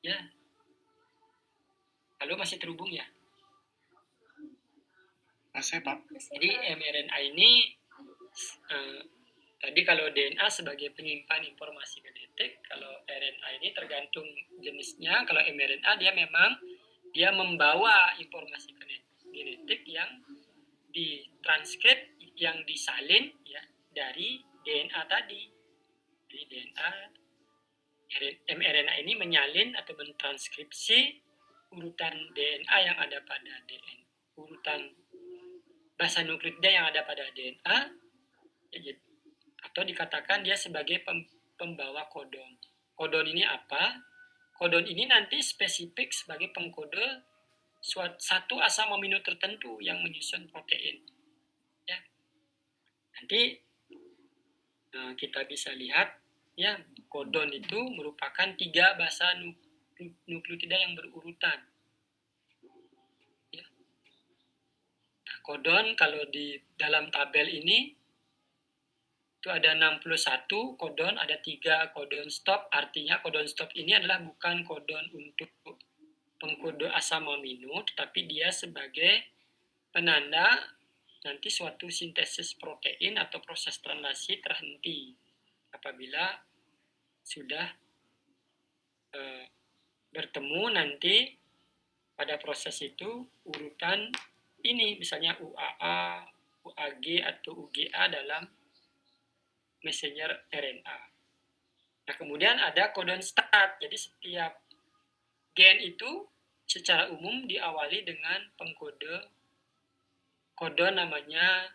ya. Halo, masih terhubung ya? Masih, Pak. Jadi mRNA ini tadi kalau DNA sebagai penyimpan informasi genetik, kalau RNA ini tergantung jenisnya. Kalau mRNA dia membawa informasi genetik yang ditranskrip, yang disalin ya dari DNA tadi. Jadi mRNA ini menyalin atau mentranskripsi urutan DNA yang ada pada DNA, urutan basa nukleotida yang ada pada DNA, atau dikatakan dia sebagai pembawa kodon. Kodon ini apa? Kodon ini nanti spesifik sebagai pengkode satu asam amino tertentu yang menyusun protein. Ya. Nanti kita bisa lihat ya, kodon itu merupakan 3 basa nukleotida yang berurutan. Ya. Nah, kodon kalau di dalam tabel ini itu ada 61 kodon, ada 3 kodon stop. Artinya kodon stop ini adalah bukan kodon untuk pengkode asam amino, tetapi dia sebagai penanda nanti suatu sintesis protein atau proses translasi terhenti apabila sudah bertemu nanti pada proses itu urutan ini, misalnya UAA, UAG, atau UGA dalam messenger RNA. Nah, kemudian ada kodon start. Jadi setiap gen itu secara umum diawali dengan pengkode kodon namanya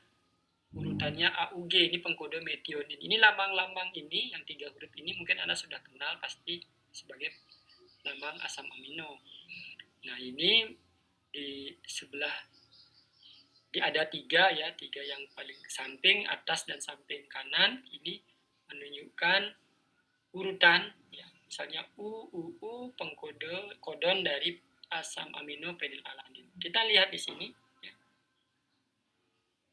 urutannya AUG. Ini pengkode metionin. Ini lambang-lambang ini yang 3 huruf ini mungkin Anda sudah kenal pasti sebagai lambang asam amino. Nah, ini di sebelah ada 3 ya, 3 yang paling samping, atas dan samping kanan ini menunjukkan urutan ya, misalnya UUU pengkode kodon dari asam amino fenilalanin. Kita lihat di sini ya.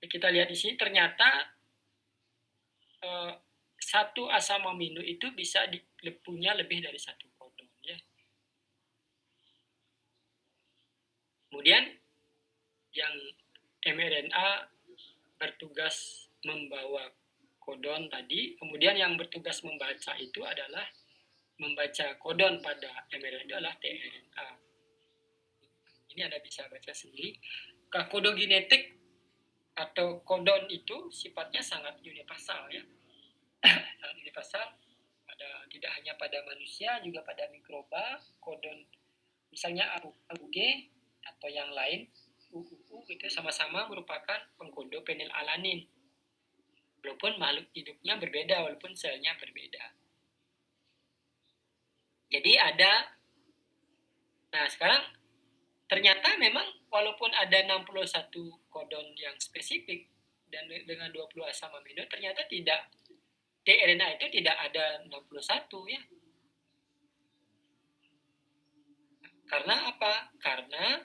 Kita lihat di sini ternyata satu asam amino itu bisa punya lebih dari 1 kodon ya. Kemudian yang mRNA bertugas membawa kodon tadi. Kemudian yang bertugas membaca itu adalah membaca kodon pada mRNA itu adalah tRNA. Ini Anda bisa baca sendiri. Kodogenetik atau kodon itu sifatnya sangat universal ya. Sangat universal tidak hanya pada manusia, juga pada mikroba. Kodon misalnya AUG atau yang lain UUU itu sama-sama merupakan pengkodo penilalanin. Walaupun makhluk hidupnya berbeda, walaupun selnya berbeda. Jadi nah sekarang ternyata memang walaupun ada 61 kodon yang spesifik dan dengan 20 asam amino, ternyata tRNA itu tidak ada 61 ya. Karena apa? Karena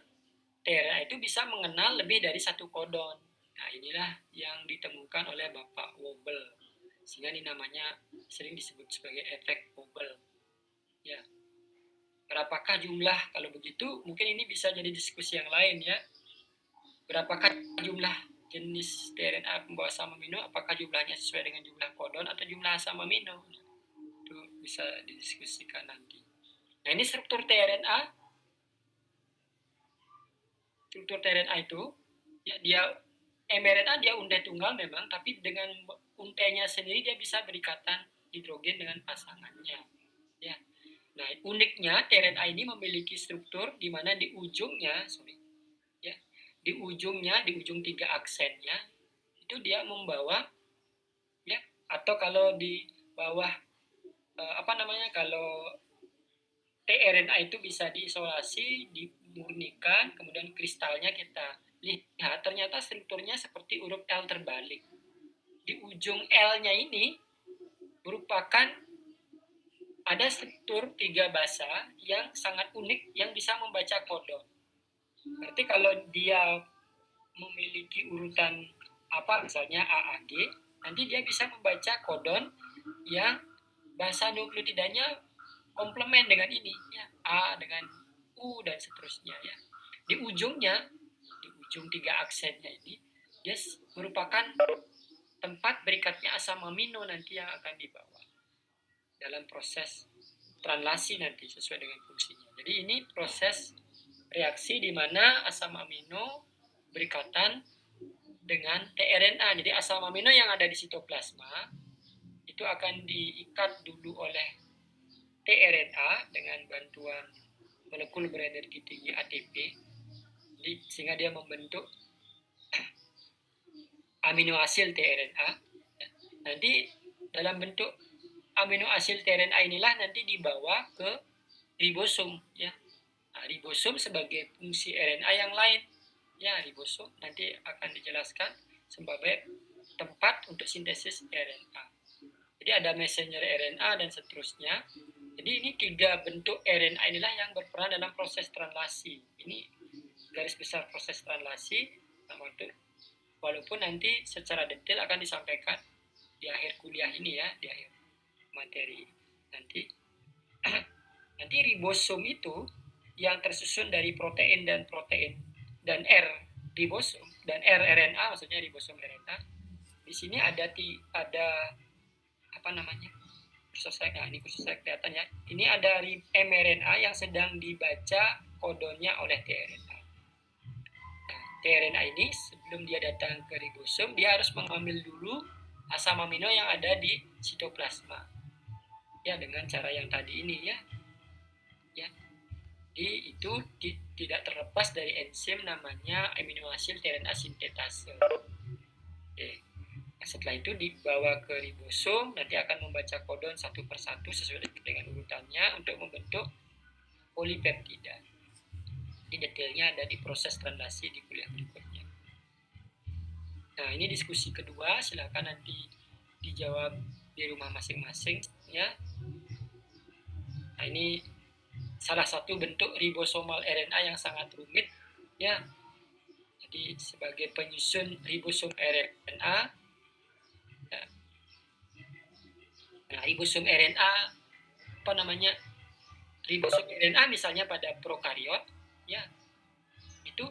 tRNA itu bisa mengenal lebih dari satu kodon. Nah, inilah yang ditemukan oleh Bapak Wobble. Sehingga ini namanya sering disebut sebagai efek Wobble. Ya. Berapakah jumlah? Kalau begitu, mungkin ini bisa jadi diskusi yang lain ya. Berapakah jumlah jenis tRNA pembawa asam amino? Apakah jumlahnya sesuai dengan jumlah kodon atau jumlah asam amino? Itu bisa didiskusikan nanti. Nah, ini struktur tRNA. Struktur tRNA itu, ya dia mRNA dia untai tunggal memang, tapi dengan untainya sendiri dia bisa berikatan hidrogen dengan pasangannya. Ya. Nah, uniknya tRNA ini memiliki struktur di mana di ujung 3 aksennya itu dia membawa ya, atau kalau di bawah kalau tRNA itu bisa diisolasi, dimurnikan, kemudian kristalnya kita lihat, ternyata strukturnya seperti huruf L terbalik. Di ujung L-nya ini merupakan ada struktur 3 basa yang sangat unik yang bisa membaca kodon. Berarti kalau dia memiliki urutan misalnya AAG, nanti dia bisa membaca kodon yang basa nukleotidanya komplement dengan ini ya, A dengan U dan seterusnya ya. Di ujung 3 aksennya ini dia merupakan tempat berikatnya asam amino nanti yang akan dibawa dalam proses translasi nanti sesuai dengan fungsinya. Jadi ini proses reaksi di mana asam amino berikatan dengan tRNA. Jadi asam amino yang ada di sitoplasma itu akan diikat dulu oleh tRNA dengan bantuan molekul berenergi tinggi ATP. Jadi, sehingga dia membentuk amino asil tRNA. Nanti dalam bentuk amino asil tRNA inilah nanti dibawa ke ribosom ya. Nah, ribosom sebagai fungsi RNA yang lain ya, ribosom nanti akan dijelaskan sebagai tempat untuk sintesis RNA. Jadi ada messenger RNA dan seterusnya. Jadi ini 3 bentuk RNA inilah yang berperan dalam proses translasi. Ini garis besar proses translasi. Walaupun nanti secara detail akan disampaikan di akhir kuliah ini ya, di akhir materi nanti. Nanti ribosom itu yang tersusun dari protein dan R ribosom dan rRNA, maksudnya ribosom RNA. Di sini ada kursus saya kelihatan ya. Ini ada mRNA yang sedang dibaca kodonnya oleh tRNA. Nah, tRNA ini sebelum dia datang ke ribosom, dia harus mengambil dulu asam amino yang ada di sitoplasma. Ya, dengan cara yang tadi ini ya. Jadi itu tidak terlepas dari enzim namanya amino asid tRNA sintetase. Oke. Setelah itu dibawa ke ribosom, nanti akan membaca kodon satu persatu sesuai dengan urutannya untuk membentuk polipeptida. Ini detailnya ada di proses translasi di kuliah berikutnya. Nah, ini diskusi kedua, silakan nanti dijawab di rumah masing-masing ya. Nah, ini salah satu bentuk ribosomal RNA yang sangat rumit ya. Jadi sebagai penyusun ribosom RNA ya. Nah, ribosom RNA ribosom RNA misalnya pada prokariot ya. Itu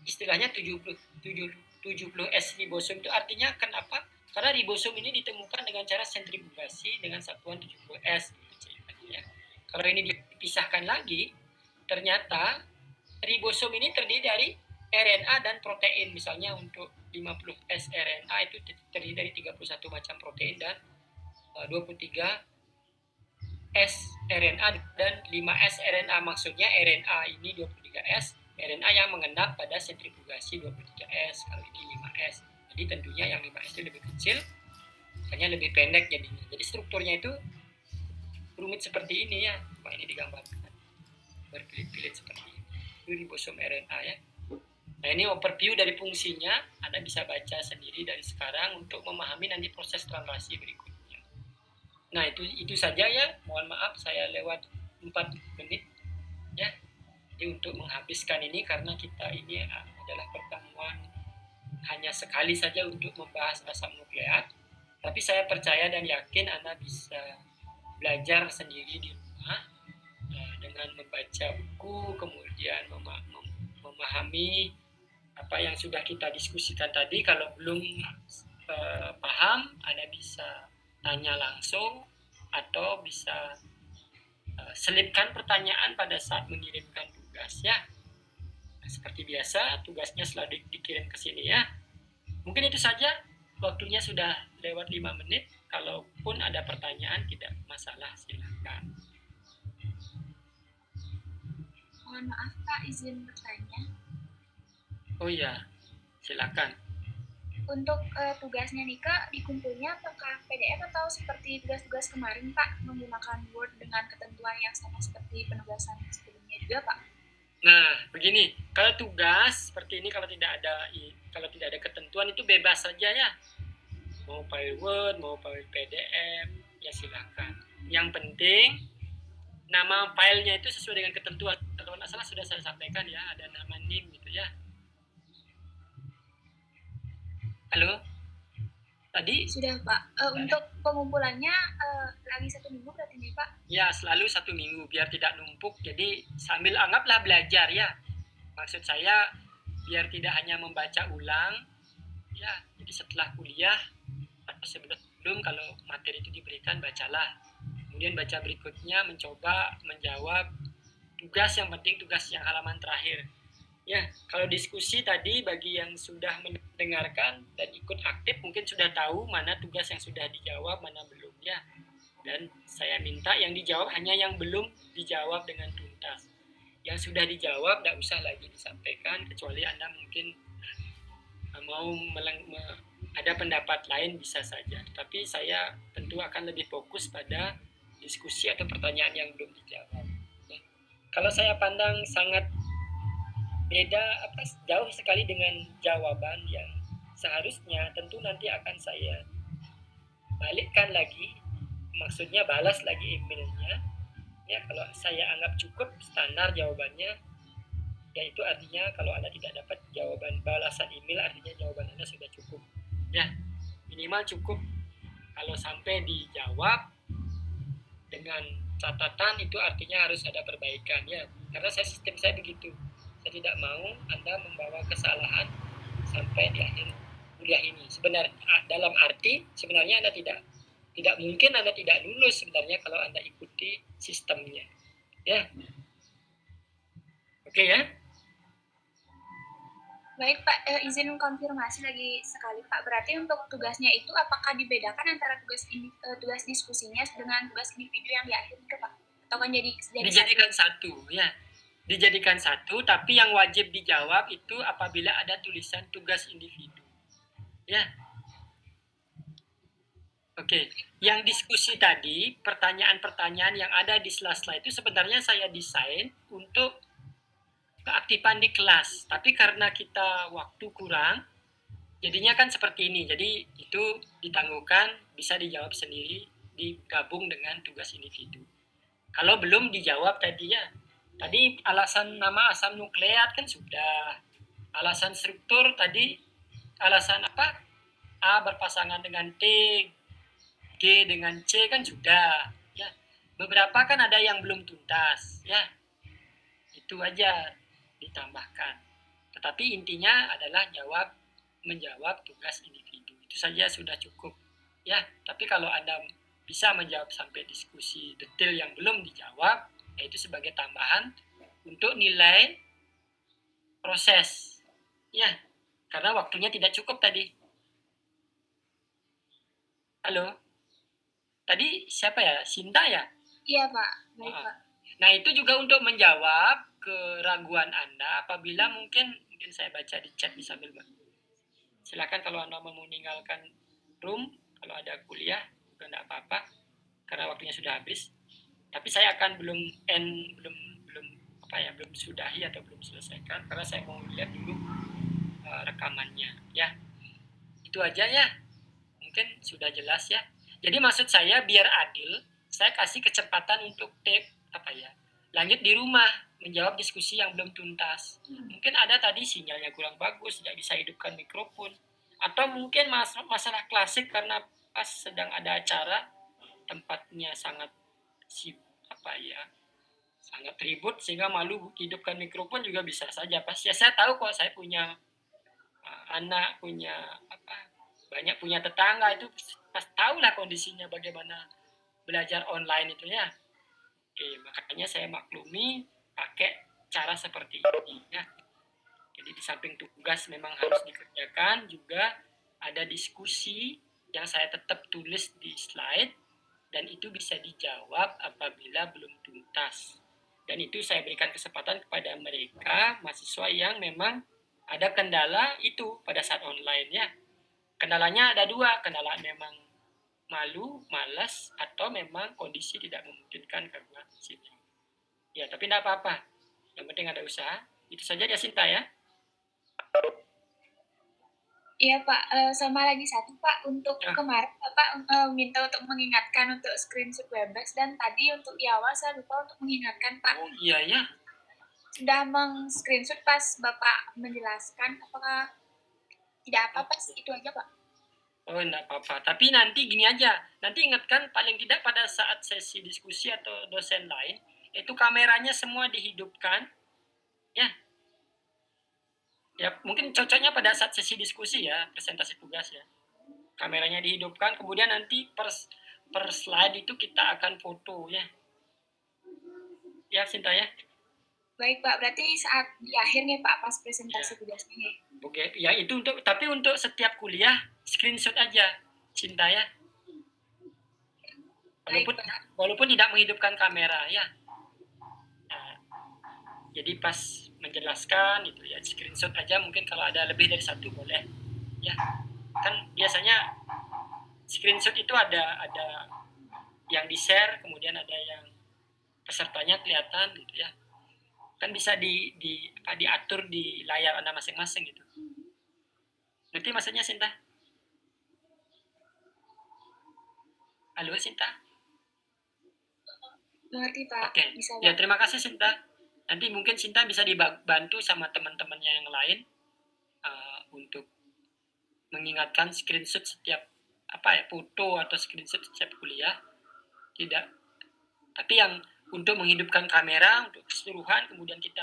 istilahnya 70S ribosom itu artinya kenapa? Karena ribosom ini ditemukan dengan cara sentrifugasi dengan satuan 70S. Ya. Kalau ini dipisahkan lagi, ternyata ribosom ini terdiri dari RNA dan protein. Misalnya untuk 50S RNA itu terdiri dari 31 macam protein dan 23 S RNA dan 5S RNA. Maksudnya RNA ini 23S, RNA yang mengendap pada sentrifugasi 23S, kalau ini 5S. Jadi tentunya yang 5S itu lebih kecil, hanya lebih pendek jadinya. Jadi strukturnya itu rumit seperti ini ya, ini digambarkan berpilit-pilit seperti ini. Itu ribosom RNA ya. Nah ini overview dari fungsinya, Anda bisa baca sendiri dari sekarang untuk memahami nanti proses translasi berikutnya. Nah itu saja ya, mohon maaf saya lewat 4 menit ya. Jadi untuk menghabiskan ini, karena kita ini adalah pertemuan hanya sekali saja untuk membahas asam nukleat, tapi saya percaya dan yakin Anda bisa belajar sendiri di rumah dengan membaca buku, kemudian memahami apa yang sudah kita diskusikan tadi. Kalau belum paham, Anda bisa tanya langsung atau bisa selipkan pertanyaan pada saat mengirimkan tugas ya. Nah, seperti biasa, tugasnya selalu dikirim ke sini ya. Mungkin itu saja, waktunya sudah lewat 5 menit. Kalaupun ada pertanyaan, tidak masalah, silakan. Mohon maaf Pak, izin bertanya. Oh iya, silakan. Untuk tugasnya nih Kak, dikumpulnya apakah PDF atau seperti tugas-tugas kemarin Pak, menggunakan Word dengan ketentuan yang sama seperti penugasan sebelumnya juga Pak? Nah, begini, kalau tugas seperti ini kalau tidak ada ketentuan itu bebas saja ya. Mau file Word, mau file PDF, ya silakan. Yang penting nama filenya itu sesuai dengan ketentuan. Kalau nggak salah sudah saya sampaikan ya, ada nama NIM gitu ya. Halo? Tadi? Sudah Pak. Untuk pengumpulannya lagi 1 minggu berarti nih Pak? Ya, selalu 1 minggu biar tidak numpuk. Jadi sambil anggaplah belajar ya. Maksud saya biar tidak hanya membaca ulang. Ya, jadi setelah kuliah atau sebelum kalau materi itu diberikan, bacalah. Kemudian baca berikutnya, mencoba menjawab tugas, yang penting tugas yang halaman terakhir. Ya, kalau diskusi tadi bagi yang sudah mendengarkan dan ikut aktif mungkin sudah tahu mana tugas yang sudah dijawab, mana belum ya. Dan saya minta yang dijawab hanya yang belum dijawab dengan tuntas. Yang sudah dijawab tidak usah lagi disampaikan, kecuali Anda mungkin mau ada pendapat lain bisa saja. Tapi saya tentu akan lebih fokus pada diskusi atau pertanyaan yang belum dijawab. Ya. Kalau saya pandang sangat beda, jauh sekali dengan jawaban yang seharusnya, tentu nanti akan saya balikkan lagi, maksudnya balas lagi emailnya. Ya, kalau saya anggap cukup standar jawabannya, ya itu artinya kalau Anda tidak dapat jawaban balasan email, artinya jawaban Anda sudah cukup. Ya, minimal cukup kalau sampai dijawab dengan catatan, itu artinya harus ada perbaikan ya. Karena sistem saya begitu. Saya tidak mau Anda membawa kesalahan sampai di akhir kuliah ini. Sebenarnya dalam arti sebenarnya Anda tidak mungkin Anda tidak lulus sebenarnya kalau Anda ikuti sistemnya. Ya. Oke ya. Baik Pak, izin konfirmasi lagi sekali Pak. Berarti untuk tugasnya itu apakah dibedakan antara tugas diskusinya dengan tugas individu yang di akhir itu Pak? Atau kan dijadikan satu ya. Dijadikan satu, tapi yang wajib dijawab itu apabila ada tulisan tugas individu. Ya. Oke. Yang diskusi tadi, pertanyaan-pertanyaan yang ada di sela-sela itu sebenarnya saya desain untuk keaktifan di kelas, tapi karena kita waktu kurang, jadinya kan seperti ini. Jadi itu ditangguhkan, bisa dijawab sendiri, digabung dengan tugas individu. Kalau belum dijawab tadi ya, tadi alasan nama asam nukleat kan sudah, alasan struktur tadi, alasan apa? A berpasangan dengan T, G dengan C kan sudah. Ya, beberapa kan ada yang belum tuntas, ya. Itu aja ditambahkan. Tetapi intinya adalah jawab menjawab tugas individu. Itu saja sudah cukup. Ya, tapi kalau Anda bisa menjawab sampai diskusi detail yang belum dijawab, yaitu sebagai tambahan untuk nilai proses. Ya, karena waktunya tidak cukup tadi. Halo? Tadi siapa ya? Sinta ya? Iya Pak, baik Ah. Pak. Nah, itu juga untuk menjawab keraguan Anda apabila mungkin saya baca di chat di sambil silakan kalau Anda mau meninggalkan room, kalau ada kuliah juga tidak apa-apa karena waktunya sudah habis. Tapi saya akan belum sudahi atau belum selesaikan karena saya mau lihat dulu rekamannya ya. Itu aja ya. Mungkin sudah jelas ya. Jadi maksud saya biar adil, saya kasih kecepatan untuk lanjut di rumah menjawab diskusi yang belum tuntas. Mungkin ada tadi sinyalnya kurang bagus, tidak bisa hidupkan mikrofon, atau mungkin masalah klasik karena pas sedang ada acara, tempatnya sangat sangat ribut sehingga malu hidupkan mikrofon juga bisa saja. Pas ya saya tahu kok, saya punya anak, banyak punya tetangga, itu pas tahu lah kondisinya bagaimana belajar online itu ya. Oke, makanya saya maklumi pakai cara seperti ini ya. Jadi di samping tugas memang harus dikerjakan, juga ada diskusi yang saya tetap tulis di slide dan itu bisa dijawab apabila belum tuntas. Dan itu saya berikan kesempatan kepada mereka mahasiswa yang memang ada kendala itu pada saat online ya. Kendalanya ada dua, kendala memang malu, malas, atau memang kondisi tidak memungkinkan karena sinyal. Ya, tapi tidak apa-apa. Yang penting ada usaha. Itu saja ya Sinta ya. Iya Pak, sama lagi satu Pak, untuk kemarin Bapak minta untuk mengingatkan untuk screenshot Webex, dan tadi untuk di awal saya lupa untuk mengingatkan Pak. Oh iya ya. Sudah meng-screenshot pas Bapak menjelaskan, apakah tidak apa-apa, itu aja Pak. Oh, enggak apa-apa. Tapi nanti gini aja. Nanti ingatkan paling tidak pada saat sesi diskusi atau dosen lain, itu kameranya semua dihidupkan. Ya. Ya, mungkin cocoknya pada saat sesi diskusi ya, presentasi tugas ya. Kameranya dihidupkan, kemudian nanti per slide itu kita akan foto ya. Ya, Sinta ya. Baik Pak, berarti saat di akhir nih Pak, pas presentasi tugasnya. Oke, ya itu tapi untuk setiap kuliah screenshot aja, Cinta ya. Walaupun tidak menghidupkan kamera ya. Nah, jadi pas menjelaskan itu ya screenshot aja, mungkin kalau ada lebih dari satu boleh ya. Kan biasanya screenshot itu ada yang di-share, kemudian ada yang pesertanya kelihatan gitu ya. Kan bisa diatur di layar Anda masing-masing gitu. Ngerti maksudnya Sinta? Halo Sinta? Mengerti Pak. Oke. Bisa Ya, terima kasih Sinta. Nanti mungkin Sinta bisa dibantu sama teman-temannya yang lain untuk mengingatkan screenshot setiap foto atau screenshot setiap kuliah. Tidak. Tapi yang untuk menghidupkan kamera untuk keseluruhan, kemudian kita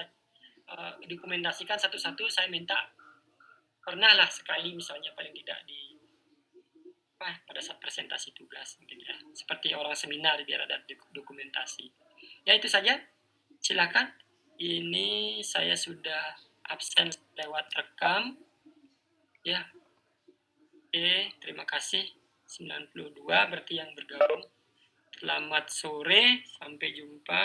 dokumentasikan satu-satu, saya minta pernahlah sekali misalnya paling tidak pada saat presentasi tugas mungkin ya, seperti orang seminar biar ada dokumentasi. Ya itu saja. Silakan. Ini saya sudah absen lewat rekam. Ya. Oke, terima kasih. 92 berarti yang bergabung. Selamat sore, sampai jumpa.